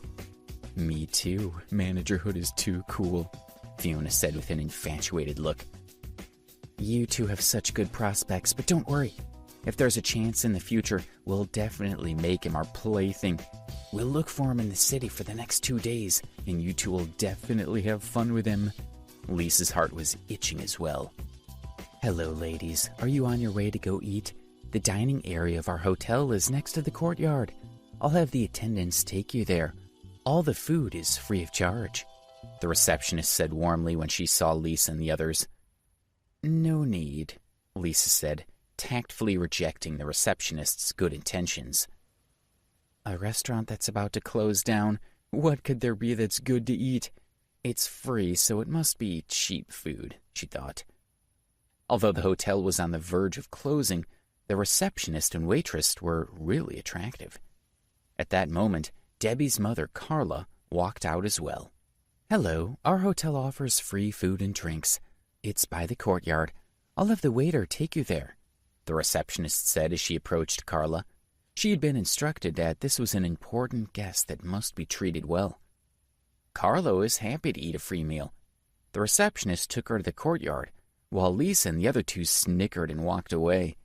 [SPEAKER 1] "Me too. Manager Hood is too cool," Fiona said with an infatuated look. "You two have such good prospects, but don't worry. If there's a chance in the future, we'll definitely make him our plaything. We'll look for him in the city for the next 2 days, and you two will definitely have fun with him." Lisa's heart was itching as well. "Hello, ladies. Are you on your way to go eat? The dining area of our hotel is next to the courtyard. I'll have the attendants take you there. All the food is free of charge," the receptionist said warmly when she saw Lisa and the others. "No need," Lisa said, tactfully rejecting the receptionist's good intentions. "A restaurant that's about to close down? What could there be that's good to eat? It's free, so it must be cheap food, she thought. Although the hotel was on the verge of closing, the receptionist and waitress were really attractive. At that moment, Debbie's mother, Carla, walked out as well. Hello, our hotel offers free food and drinks. It's by the courtyard. I'll have the waiter take you there, the receptionist said as she approached Carla. She had been instructed that this was an important guest that must be treated well. Carla was happy to eat a free meal. The receptionist took her to the courtyard, while Lisa and the other two snickered and walked away.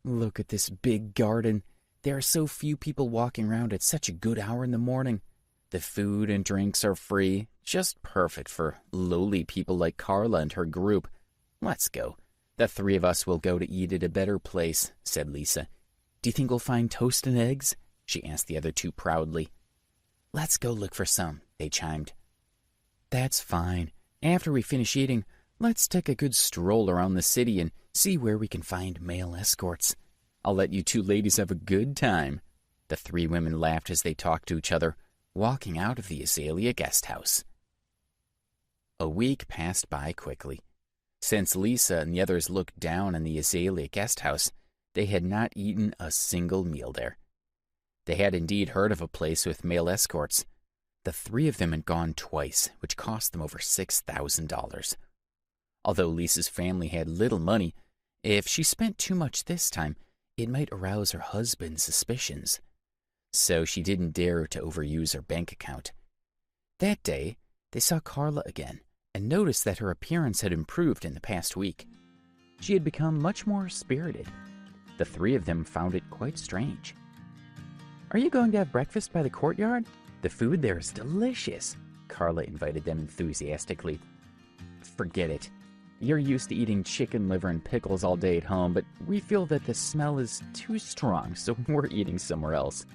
[SPEAKER 1] Look at this big garden. There are so few people walking around at such a good hour in the morning. The food and drinks are free, just perfect for lowly people like Carla and her group. Let's go. The three of us will go to eat at a better place, said Lisa. Do you think we'll find toast and eggs? She asked the other two proudly. Let's go look for some, they chimed. That's fine. After we finish eating, let's take a good stroll around the city and see where we can find male escorts. I'll let you two ladies have a good time. The three women laughed as they talked to each other, walking out of the Azalea guest house. A week passed by quickly. Since Lisa and the others looked down on the Azalea guest house, they had not eaten a single meal there. They had indeed heard of a place with male escorts. The three of them had gone twice, which cost them over $6,000. Although Lisa's family had little money, if she spent too much this time, it might arouse her husband's suspicions. So she didn't dare to overuse her bank account. That day, they saw Carla again and noticed that her appearance had improved in the past week. She had become much more spirited. The three of them found it quite strange. Are you going to have breakfast by the courtyard? The food there is delicious, Carla invited them enthusiastically. Forget it. You're used to eating chicken liver and pickles all day at home, but we feel that the smell is too strong, so we're eating somewhere else.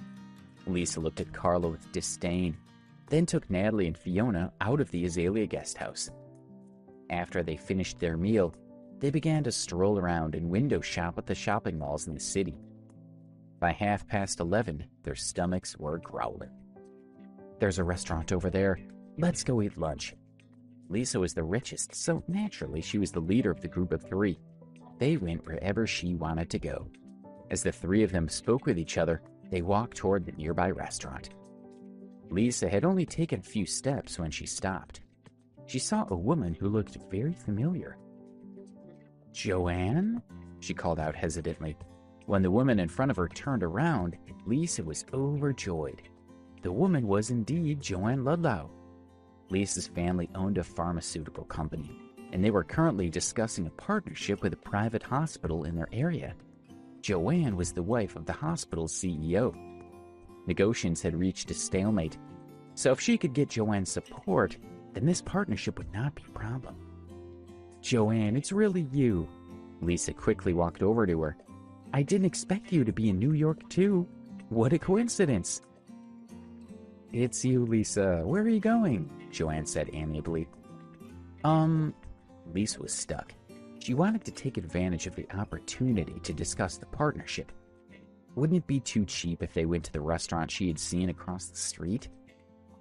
[SPEAKER 1] Lisa looked at Carla with disdain, then took Natalie and Fiona out of the Azalea guest house. After they finished their meal, they began to stroll around and window shop at the shopping malls in the city. By 11:30, their stomachs were growling. There's a restaurant over there. Let's go eat lunch. Lisa was the richest, so naturally she was the leader of the group of three. They went wherever she wanted to go. As the three of them spoke with each other, they walked toward the nearby restaurant. Lisa had only taken a few steps when she stopped. She saw a woman who looked very familiar. Joanne? She called out hesitantly. When the woman in front of her turned around, Lisa was overjoyed. The woman was indeed Joanne Ludlow. Lisa's family owned a pharmaceutical company, and they were currently discussing a partnership with a private hospital in their area. Joanne was the wife of the hospital's CEO. Negotiations had reached a stalemate, so if she could get Joanne's support, then this partnership would not be a problem. Joanne, it's really you. Lisa quickly walked over to her. I didn't expect you to be in New York too. What a coincidence. It's you, Lisa. Where are you going? Joanne said amiably. Lisa was stuck. She wanted to take advantage of the opportunity to discuss the partnership. Wouldn't it be too cheap if they went to the restaurant she had seen across the street?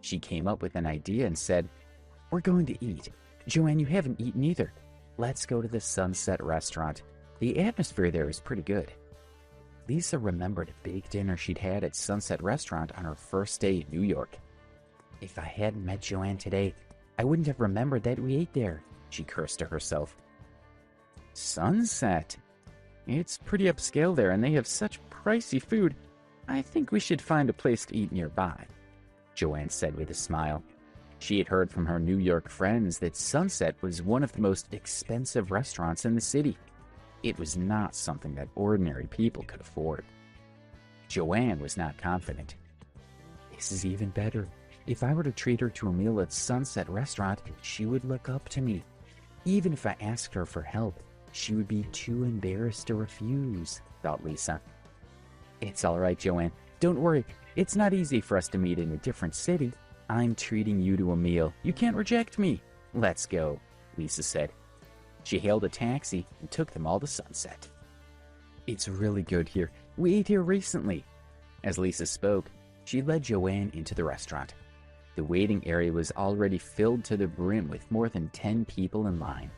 [SPEAKER 1] She came up with an idea and said, We're going to eat. Joanne, you haven't eaten either. Let's go to the Sunset restaurant. The atmosphere there is pretty good. Lisa remembered a big dinner she'd had at Sunset Restaurant on her first day in New York. If I hadn't met Joanne today, I wouldn't have remembered that we ate there, she cursed to herself. Sunset? It's pretty upscale there, and they have such pricey food. I think we should find a place to eat nearby, Joanne said with a smile. She had heard from her New York friends that Sunset was one of the most expensive restaurants in the city. It was not something that ordinary people could afford. Joanne was not confident. This is even better. If I were to treat her to a meal at Sunset Restaurant, she would look up to me. Even if I asked her for help, she would be too embarrassed to refuse, thought Lisa. It's all right, Joanne. Don't worry. It's not easy for us to meet in a different city. I'm treating you to a meal. You can't reject me. Let's go, Lisa said. She hailed a taxi and took them all to Sunset. It's really good here. We ate here recently. As Lisa spoke, she led Joanne into the restaurant. The waiting area was already filled to the brim with more than 10 people in line.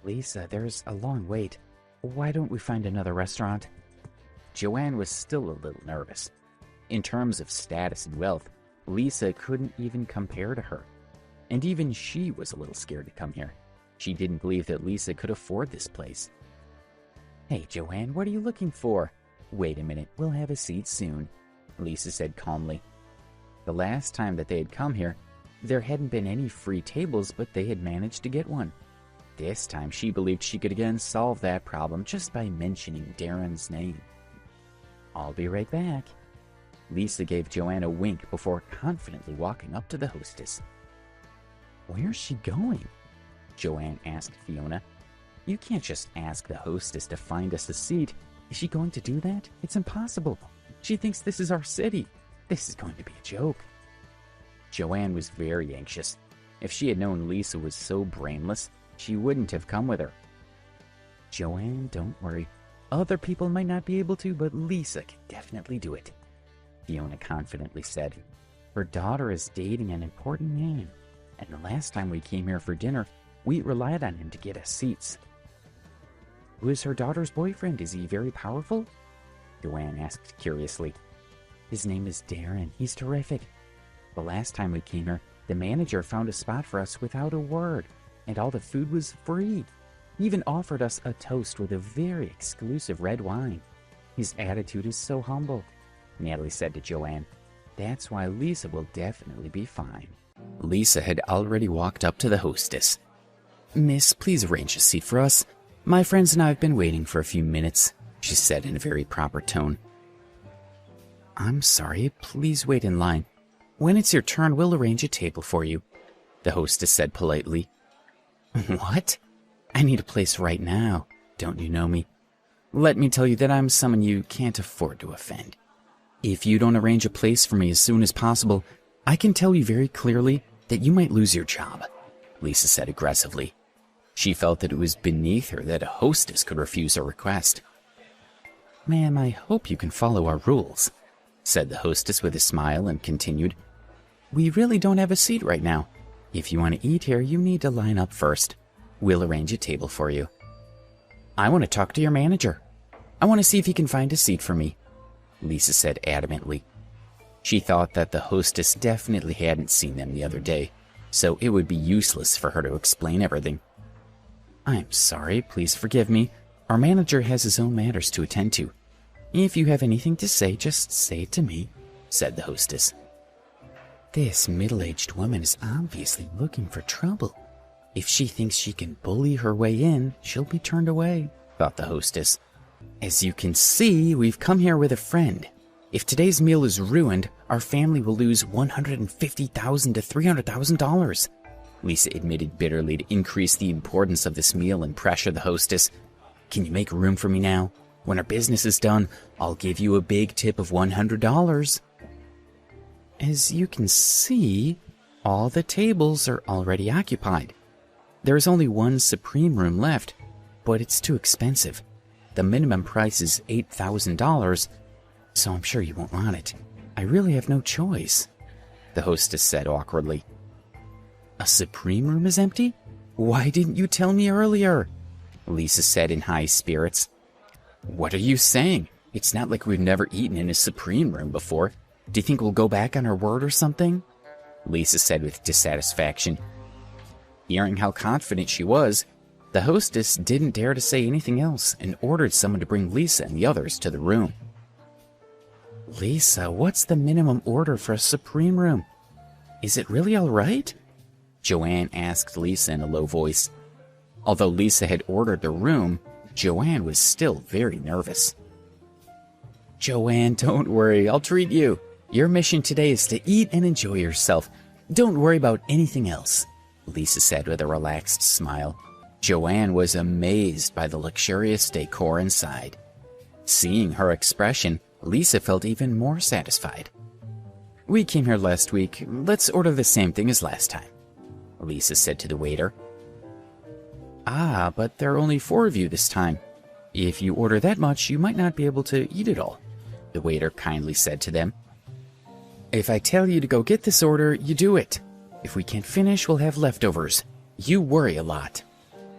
[SPEAKER 1] Lisa, there's a long wait. Why don't we find another restaurant? Joanne was still a little nervous. In terms of status and wealth, Lisa couldn't even compare to her. And even she was a little scared to come here. She didn't believe that Lisa could afford this place. Hey, Joanne, what are you looking for? Wait a minute, we'll have a seat soon, Lisa said calmly. The last time that they had come here, there hadn't been any free tables, but they had managed to get one. This time she believed she could again solve that problem just by mentioning Darren's name. I'll be right back. Lisa gave Joanne a wink before confidently walking up to the hostess. Where's she going? Joanne asked Fiona. You can't just ask the hostess to find us a seat. Is she going to do that? It's impossible. She thinks this is our city. This is going to be a joke. Joanne was very anxious. If she had known Lisa was so brainless, she wouldn't have come with her. Joanne, don't worry. Other people might not be able to, but Lisa can definitely do it, Fiona confidently said. Her daughter is dating an important man, and the last time we came here for dinner, we relied on him to get us seats. Who is her daughter's boyfriend? Is he very powerful? Joanne asked curiously. His name is Darren. He's terrific. The last time we came here, the manager found a spot for us without a word, and all the food was free. He even offered us a toast with a very exclusive red wine. His attitude is so humble, Natalie said to Joanne. That's why Lisa will definitely be fine. Lisa had already walked up to the hostess. Miss, please arrange a seat for us. My friends and I have been waiting for a few minutes, she said in a very proper tone. I'm sorry, please wait in line. When it's your turn, we'll arrange a table for you, the hostess said politely. What? I need a place right now. Don't you know me? Let me tell you that I'm someone you can't afford to offend. If you don't arrange a place for me as soon as possible, I can tell you very clearly that you might lose your job, Lisa said aggressively. She felt that it was beneath her that a hostess could refuse a request. Ma'am, I hope you can follow our rules, said the hostess with a smile and continued. We really don't have a seat right now. If you want to eat here, you need to line up first. We'll arrange a table for you. I want to talk to your manager. I want to see if he can find a seat for me, Lisa said adamantly. She thought that the hostess definitely hadn't seen them the other day, so it would be useless for her to explain everything. I'm sorry, please forgive me. Our manager has his own matters to attend to. If you have anything to say, just say it to me, said the hostess. This middle-aged woman is obviously looking for trouble. If she thinks she can bully her way in, she'll be turned away, thought the hostess. As you can see, we've come here with a friend. If today's meal is ruined, our family will lose $150,000 to $300,000. Lisa admitted bitterly to increase the importance of this meal and pressure the hostess. Can you make room for me now? When our business is done, I'll give you a big tip of $100. As you can see, all the tables are already occupied. There is only one supreme room left, but it's too expensive. The minimum price is $8,000, so I'm sure you won't want it. I really have no choice, the hostess said awkwardly. A supreme room is empty? Why didn't you tell me earlier? Lisa said in high spirits. What are you saying? It's not like we've never eaten in a supreme room before. Do you think we'll go back on our word or something? Lisa said with dissatisfaction. Hearing how confident she was, the hostess didn't dare to say anything else and ordered someone to bring Lisa and the others to the room. Lisa, what's the minimum order for a supreme room? Is it really all right? Joanne asked Lisa in a low voice. Although Lisa had ordered the room, Joanne was still very nervous. Joanne, don't worry, I'll treat you. Your mission today is to eat and enjoy yourself. Don't worry about anything else, Lisa said with a relaxed smile. Joanne was amazed by the luxurious decor inside. Seeing her expression, Lisa felt even more satisfied. We came here last week. Let's order the same thing as last time, Lisa said to the waiter. Ah, but there are only 4 of you this time. If you order that much, you might not be able to eat it all, the waiter kindly said to them. If I tell you to go get this order, you do it. If we can't finish, we'll have leftovers. You worry a lot,"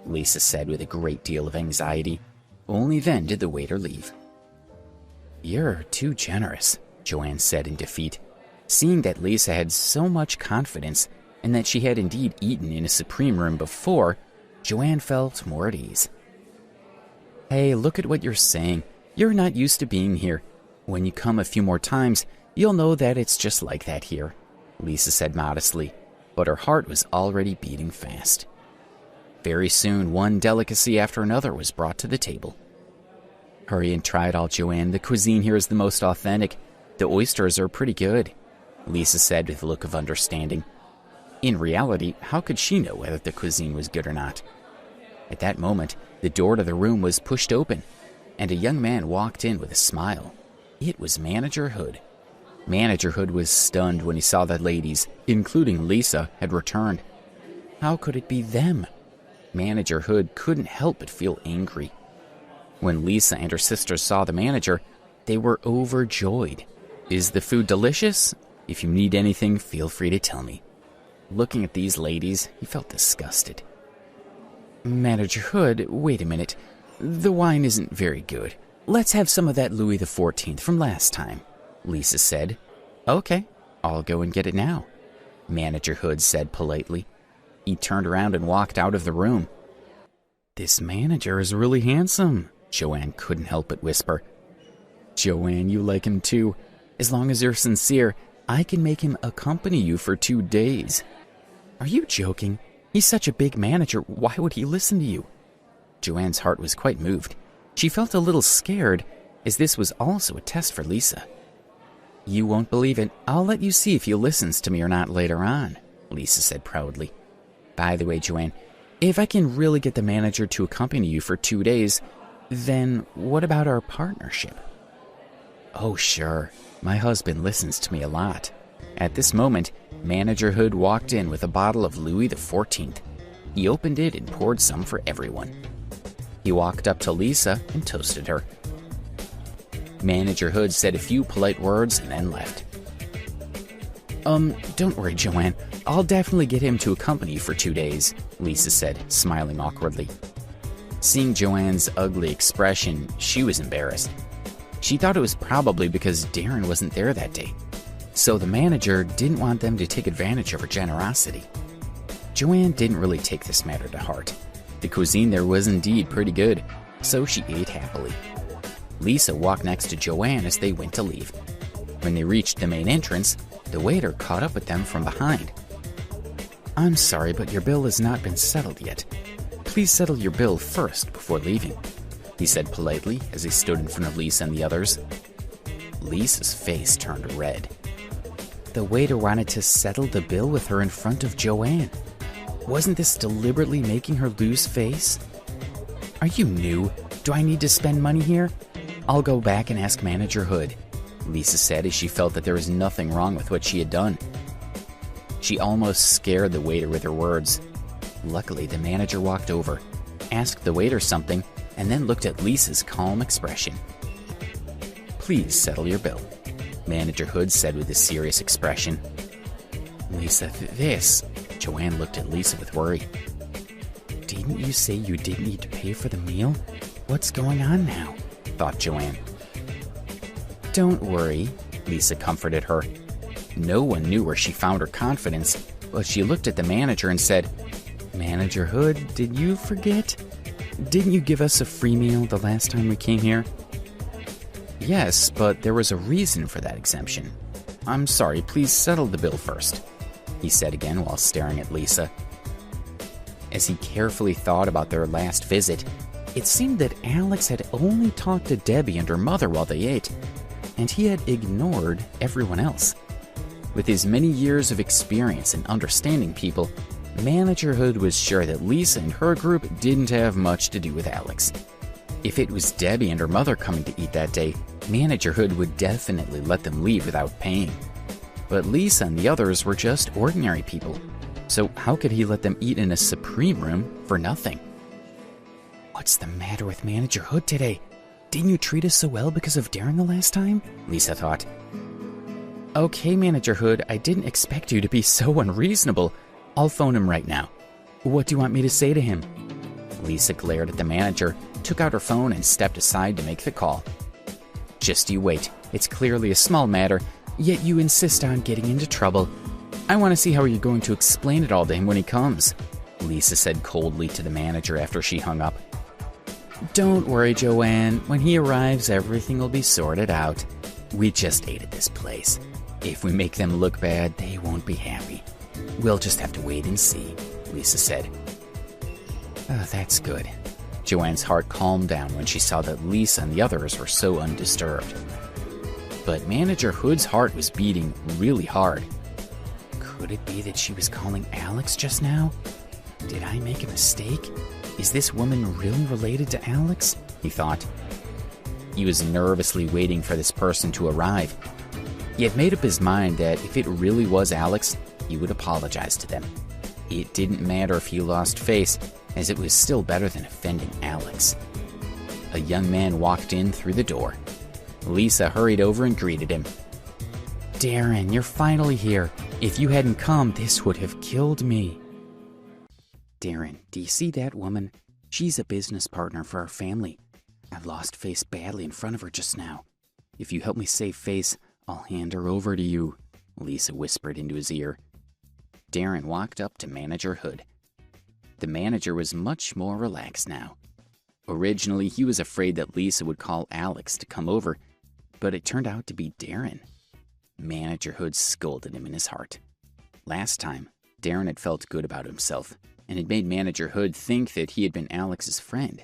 [SPEAKER 1] Lisa said with a great deal of anxiety. Only then did the waiter leave. "You're too generous," Joanne said in defeat. Seeing that Lisa had so much confidence and that she had indeed eaten in a Supreme room before, Joanne felt more at ease. "Hey, look at what you're saying. You're not used to being here. When you come a few more times, you'll know that it's just like that here," Lisa said modestly, but her heart was already beating fast. Very soon, one delicacy after another was brought to the table. "Hurry and try it all, Joanne. The cuisine here is the most authentic. The oysters are pretty good," Lisa said with a look of understanding. In reality, how could she know whether the cuisine was good or not? At that moment, the door to the room was pushed open, and a young man walked in with a smile. It was Manager Hood. Manager Hood was stunned when he saw that ladies, including Lisa, had returned. How could it be them? Manager Hood couldn't help but feel angry. When Lisa and her sisters saw the manager, they were overjoyed. "Is the food delicious? If you need anything, feel free to tell me." Looking at these ladies, he felt disgusted. "Manager Hood, wait a minute. The wine isn't very good. Let's have some of that Louis XIV from last time," Lisa said. "Okay, I'll go and get it now," Manager Hood said politely. He turned around and walked out of the room. "This manager is really handsome," Joanne couldn't help but whisper. "Joanne, you like him too. As long as you're sincere, I can make him accompany you for 2 days." "Are you joking? He's such a big manager. Why would he listen to you?" Joanne's heart was quite moved. She felt a little scared, as this was also a test for Lisa. "You won't believe it. I'll let you see if he listens to me or not later on," Lisa said proudly. "By the way, Joanne, if I can really get the manager to accompany you for 2 days, then what about our partnership?" "Oh, sure. My husband listens to me a lot." At this moment, Manager Hood walked in with a bottle of Louis XIV. He opened it and poured some for everyone. He walked up to Lisa and toasted her. Manager Hood said a few polite words and then left. Don't worry, Joanne. I'll definitely get him to accompany you for 2 days," Lisa said, smiling awkwardly. Seeing Joanne's ugly expression, she was embarrassed. She thought it was probably because Darren wasn't there that day, so the manager didn't want them to take advantage of her generosity. Joanne didn't really take this matter to heart. The cuisine there was indeed pretty good, so she ate happily. Lisa walked next to Joanne as they went to leave. When they reached the main entrance, the waiter caught up with them from behind. "I'm sorry, but your bill has not been settled yet. Please settle your bill first before leaving," he said politely as he stood in front of Lisa and the others. Lisa's face turned red. The waiter wanted to settle the bill with her in front of Joanne. Wasn't this deliberately making her lose face? "Are you new? Do I need to spend money here? I'll go back and ask Manager Hood," Lisa said as she felt that there was nothing wrong with what she had done. She almost scared the waiter with her words. Luckily, the manager walked over, asked the waiter something, and then looked at Lisa's calm expression. "Please settle your bill," Manager Hood said with a serious expression. "Lisa, this..." Joanne looked at Lisa with worry. "Didn't you say you didn't need to pay for the meal? What's going on now?" thought Joanne. "Don't worry," Lisa comforted her. No one knew where she found her confidence, but she looked at the manager and said, "Manager Hood, did you forget? Didn't you give us a free meal the last time we came here?" "Yes, but there was a reason for that exemption. I'm sorry, please settle the bill first," he said again while staring at Lisa. As he carefully thought about their last visit, it seemed that Alex had only talked to Debbie and her mother while they ate, and he had ignored everyone else. With his many years of experience in understanding people, Manager Hood was sure that Lisa and her group didn't have much to do with Alex. If it was Debbie and her mother coming to eat that day, Manager Hood would definitely let them leave without paying. But Lisa and the others were just ordinary people, so how could he let them eat in a Supreme room for nothing? "What's the matter with Manager Hood today? Didn't you treat us so well because of Darren the last time?" Lisa thought. Okay, Manager Hood, I didn't expect you to be so unreasonable. I'll phone him right now. What do you want me to say to him? Lisa glared at the manager, took out her phone, and stepped aside to make the call. Just you wait. It's clearly a small matter, yet you insist on getting into trouble. I want to see how you're going to explain it all to him when he comes, Lisa said coldly to the manager after she hung up. Don't worry, Joanne. When he arrives, everything will be sorted out. We just ate at this place. If we make them look bad, they won't be happy. We'll just have to wait and see, Lisa said. Oh, that's good. Joanne's heart calmed down when she saw that Lisa and the others were so undisturbed. But Manager Hood's heart was beating really hard. Could it be that she was calling Alex just now? Did I make a mistake? Is this woman really related to Alex? He thought. He was nervously waiting for this person to arrive. He had made up his mind that if it really was Alex, he would apologize to them. It didn't matter if he lost face, as it was still better than offending Alex. A young man walked in through the door. Lisa hurried over and greeted him. Darren, you're finally here. If you hadn't come, this would have killed me. Darren, do you see that woman? She's a business partner for our family. I lost face badly in front of her just now. If you help me save face, I'll hand her over to you, Lisa whispered into his ear. Darren walked up to Manager Hood. The manager was much more relaxed now. Originally, he was afraid that Lisa would call Alex to come over, but it turned out to be Darren. Manager Hood scolded him in his heart. Last time, Darren had felt good about himself, and had made Manager Hood think that he had been Alex's friend.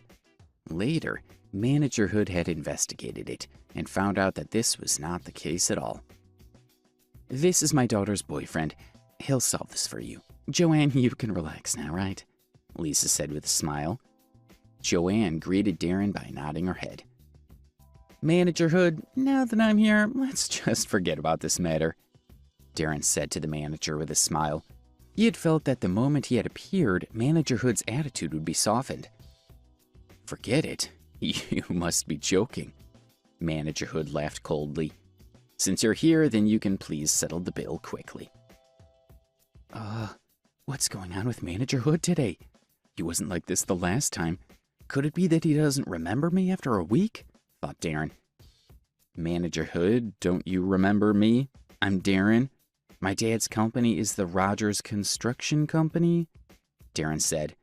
[SPEAKER 1] Later, Manager Hood had investigated it, and found out that this was not the case at all. This is my daughter's boyfriend. He'll solve this for you. Joanne, you can relax now, right? Lisa said with a smile. Joanne greeted Darren by nodding her head. Manager Hood, now that I'm here, let's just forget about this matter, Darren said to the manager with a smile. He had felt that the moment he had appeared, Manager Hood's attitude would be softened. Forget it? You must be joking. Manager Hood laughed coldly. Since you're here, then you can please settle the bill quickly. What's going on with Manager Hood today? He wasn't like this the last time. Could it be that he doesn't remember me after a week? Thought Darren. Manager Hood, don't you remember me? I'm Darren. My dad's company is the Rogers Construction Company, Darren said.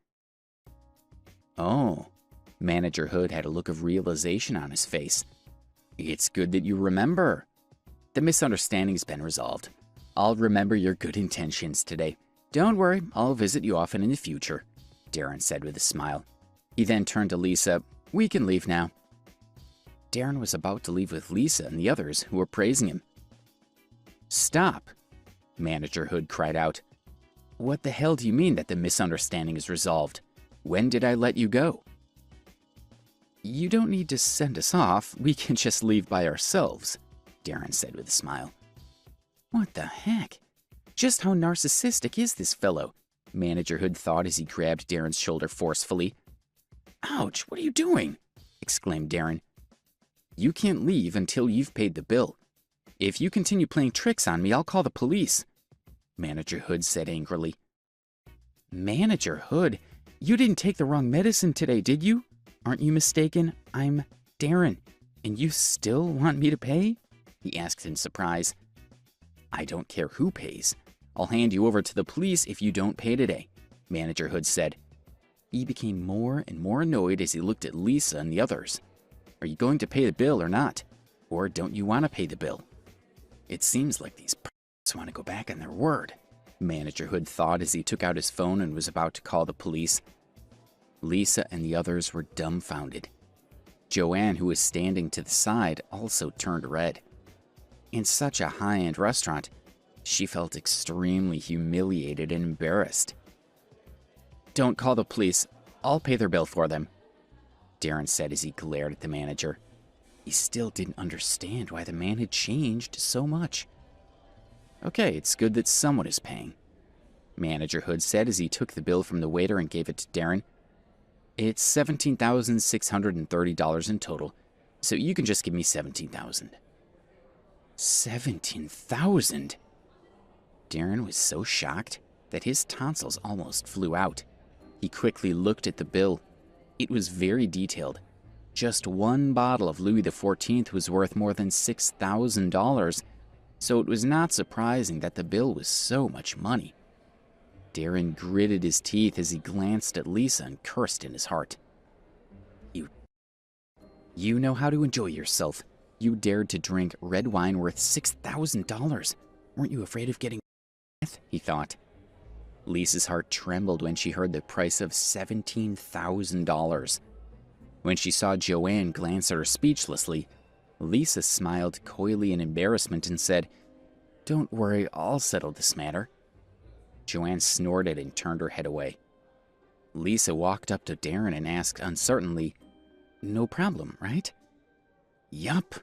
[SPEAKER 1] Oh. Manager Hood had a look of realization on his face. It's good that you remember. The misunderstanding's been resolved. I'll remember your good intentions today. Don't worry, I'll visit you often in the future, Darren said with a smile. He then turned to Lisa. We can leave now. Darren was about to leave with Lisa and the others who were praising him. Stop, Manager Hood cried out. What the hell do you mean that the misunderstanding is resolved? When did I let you go? You don't need to send us off. We can just leave by ourselves, Darren said with a smile. What the heck? Just how narcissistic is this fellow? Manager Hood thought as he grabbed Darren's shoulder forcefully. Ouch, what are you doing? Exclaimed Darren. You can't leave until you've paid the bill. If you continue playing tricks on me, I'll call the police, Manager Hood said angrily. Manager Hood, you didn't take the wrong medicine today, did you? Aren't you mistaken? I'm Darren, and you still want me to pay? He asked in surprise. I don't care who pays. I'll hand you over to the police if you don't pay today, Manager Hood said. He became more and more annoyed as he looked at Lisa and the others. Are you going to pay the bill or not? Or don't you want to pay the bill? It seems like these p***s want to go back on their word, Manager Hood thought as he took out his phone and was about to call the police. Lisa and the others were dumbfounded. Joanne, who was standing to the side, also turned red. In such a high-end restaurant, she felt extremely humiliated and embarrassed. Don't call the police. I'll pay their bill for them, Darren said as he glared at the manager. He still didn't understand why the man had changed so much. Okay, it's good that someone is paying, Manager Hood said as he took the bill from the waiter and gave it to Darren. It's $17,630 in total, so you can just give me $17,000. $17,000. Darren was so shocked that his tonsils almost flew out. He quickly looked at the bill. It was very detailed. Just one bottle of Louis XIV was worth more than $6,000, so it was not surprising that the bill was so much money. Darren gritted his teeth as he glanced at Lisa and cursed in his heart. You know how to enjoy yourself. You dared to drink red wine worth $6,000. Weren't you afraid of getting death? He thought. Lisa's heart trembled when she heard the price of $17,000. When she saw Joanne glance at her speechlessly, Lisa smiled coyly in embarrassment and said, "Don't worry, I'll settle this matter." Joanne snorted and turned her head away. Lisa walked up to Darren and asked uncertainly, "No problem, right?" "Yup."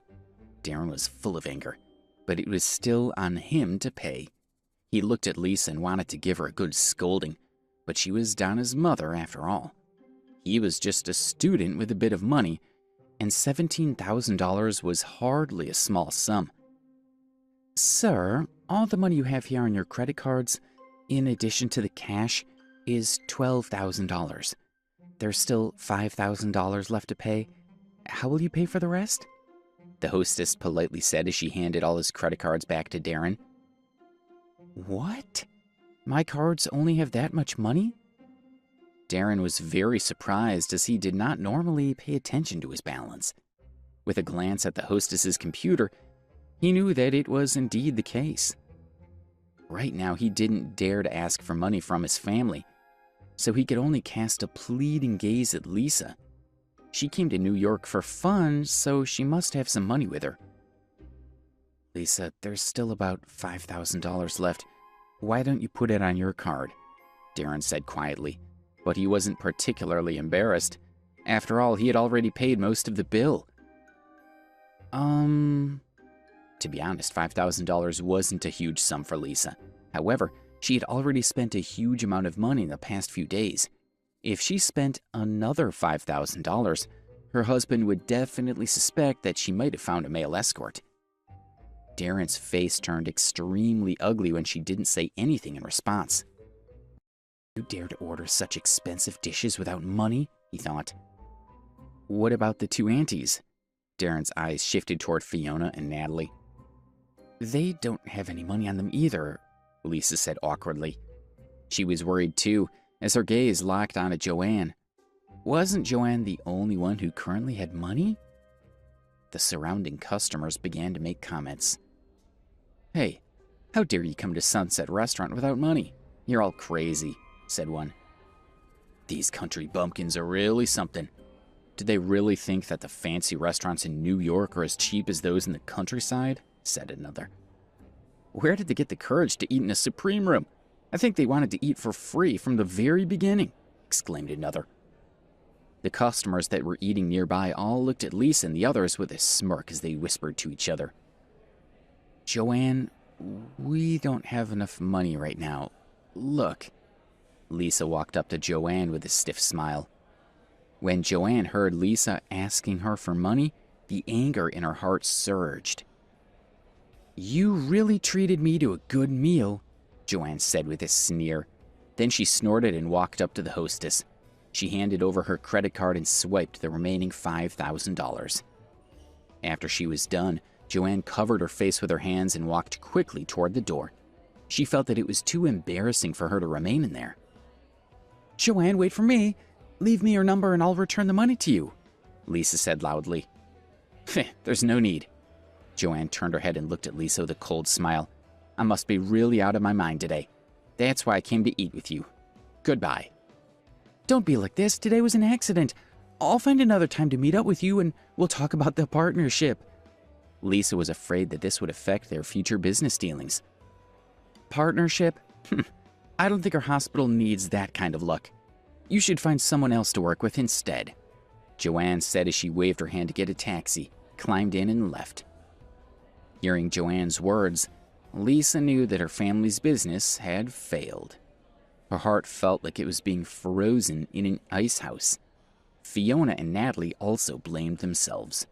[SPEAKER 1] Darren was full of anger, but it was still on him to pay. He looked at Lisa and wanted to give her a good scolding, but she was Donna's mother after all. He was just a student with a bit of money, and $17,000 was hardly a small sum. "Sir, all the money you have here on your credit cards, in addition to the cash, is $12,000. There's still $5,000 left to pay. How will you pay for the rest?" The hostess politely said as she handed all his credit cards back to Darren. "What? My cards only have that much money?" Darren was very surprised as he did not normally pay attention to his balance. With a glance at the hostess's computer, he knew that it was indeed the case. Right now, he didn't dare to ask for money from his family, so he could only cast a pleading gaze at Lisa. She came to New York for fun, so she must have some money with her. "Lisa, there's still about $5,000 left. Why don't you put it on your card?" Darren said quietly, but he wasn't particularly embarrassed. After all, he had already paid most of the bill. To be honest, $5,000 wasn't a huge sum for Lisa. However, she had already spent a huge amount of money in the past few days. If she spent another $5,000, her husband would definitely suspect that she might have found a male escort. Darren's face turned extremely ugly when she didn't say anything in response. "You dare to order such expensive dishes without money?" he thought. "What about the two aunties?" Darren's eyes shifted toward Fiona and Natalie. "They don't have any money on them either," Lisa said awkwardly. She was worried too, as her gaze locked on at Joanne. Wasn't Joanne the only one who currently had money? The surrounding customers began to make comments. "Hey, how dare you come to Sunset Restaurant without money? You're all crazy," said one. "These country bumpkins are really something. Do they really think that the fancy restaurants in New York are as cheap as those in the countryside?" said another. "Where did they get the courage to eat in a Supreme room? I think they wanted to eat for free from the very beginning," exclaimed another. The customers that were eating nearby all looked at Lisa and the others with a smirk as they whispered to each other. "Joanne, we don't have enough money right now. Look." Lisa walked up to Joanne with a stiff smile. When Joanne heard Lisa asking her for money, the anger in her heart surged. "You really treated me to a good meal," Joanne said with a sneer. Then she snorted and walked up to the hostess. She handed over her credit card and swiped the remaining $5,000. After she was done, Joanne covered her face with her hands and walked quickly toward the door. She felt that it was too embarrassing for her to remain in there. "Joanne, wait for me. Leave me your number and I'll return the money to you," Lisa said loudly. "There's no need." Joanne turned her head and looked at Lisa with a cold smile. "I must be really out of my mind today. That's why I came to eat with you. Goodbye." "Don't be like this. Today was an accident. I'll find another time to meet up with you and we'll talk about the partnership." Lisa was afraid that this would affect their future business dealings. "Partnership? I don't think our hospital needs that kind of luck. You should find someone else to work with instead," Joanne said as she waved her hand to get a taxi, climbed in and left. Hearing Joanne's words, Lisa knew that her family's business had failed. Her heart felt like it was being frozen in an ice house. Fiona and Natalie also blamed themselves.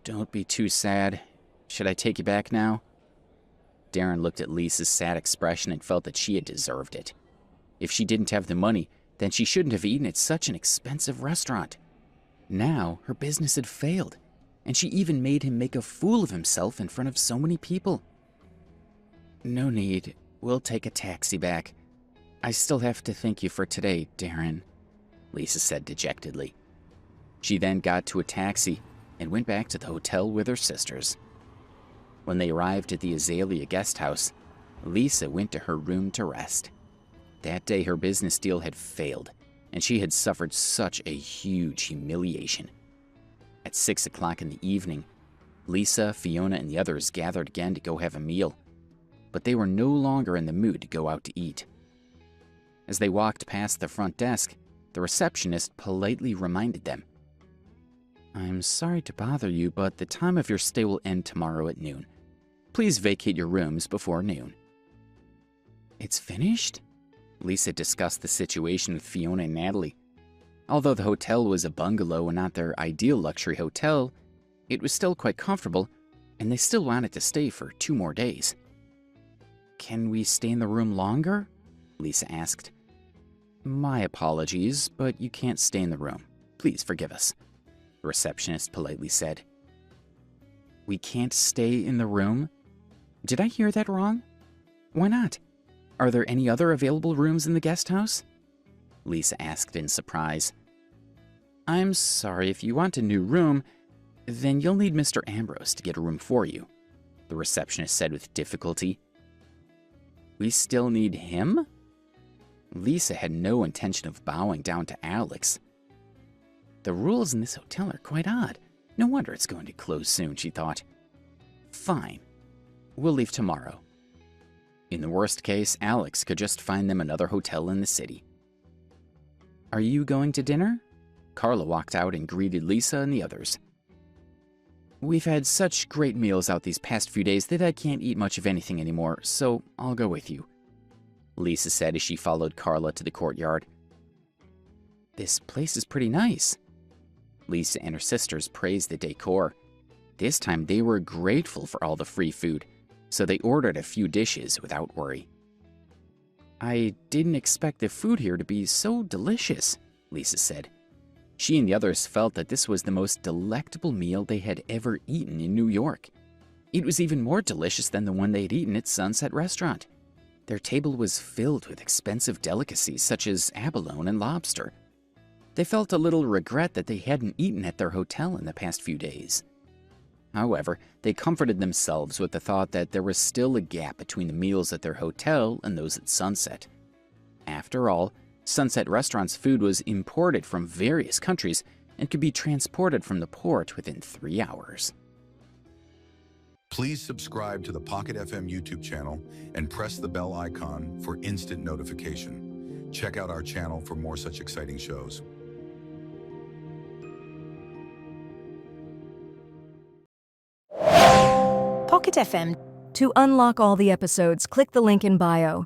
[SPEAKER 1] "Don't be too sad. Should I take you back now? Darren looked at Lisa's sad expression and felt that she had deserved it. If she didn't have the money, then she shouldn't have eaten at such an expensive restaurant. Now, her business had failed, and she even made him make a fool of himself in front of so many people. No need. We'll take a taxi back. I still have to thank you for today, Darren, Lisa said dejectedly. She then got to a taxi and went back to the hotel with her sisters. When they arrived at the Azalea guest house, Lisa went to her room to rest. That day her business deal had failed, and she had suffered such a huge humiliation. At 6 o'clock in the evening, Lisa, Fiona, and the others gathered again to go have a meal, but they were no longer in the mood to go out to eat. As they walked past the front desk, the receptionist politely reminded them, "I'm sorry to bother you, but the time of your stay will end tomorrow at noon. Please vacate your rooms before noon." "It's finished?" Lisa discussed the situation with Fiona and Natalie. Although the hotel was a bungalow and not their ideal luxury hotel, it was still quite comfortable, and they still wanted to stay for 2 more days. "Can we stay in the room longer?" Lisa asked. "My apologies, but you can't stay in the room. Please forgive us," the receptionist politely said. "We can't stay in the room? Did I hear that wrong? Why not? Are there any other available rooms in the guest house?" Lisa asked in surprise. "I'm sorry, if you want a new room, then you'll need Mr. Ambrose to get a room for you," the receptionist said with difficulty. "We still need him?" Lisa had no intention of bowing down to Alex. The rules in this hotel are quite odd. No wonder it's going to close soon, she thought. Fine. We'll leave tomorrow. In the worst case, Alex could just find them another hotel in the city. "Are you going to dinner?" Carla walked out and greeted Lisa and the others. "We've had such great meals out these past few days that I can't eat much of anything anymore, so I'll go with you," Lisa said as she followed Carla to the courtyard. "This place is pretty nice." Lisa and her sisters praised the decor. This time they were grateful for all the free food, so they ordered a few dishes without worry. "I didn't expect the food here to be so delicious," Lisa said. She and the others felt that this was the most delectable meal they had ever eaten in New York. It was even more delicious than the one they had eaten at Sunset Restaurant. Their table was filled with expensive delicacies such as abalone and lobster. They felt a little regret that they hadn't eaten at their hotel in the past few days. However, they comforted themselves with the thought that there was still a gap between the meals at their hotel and those at Sunset. After all, Sunset Restaurant's food was imported from various countries and could be transported from the port within 3 hours.
[SPEAKER 4] Please subscribe to the Pocket FM YouTube channel and press the bell icon for instant notification. Check out our channel for more such exciting shows.
[SPEAKER 2] Pocket FM. To unlock all the episodes, click the link in bio.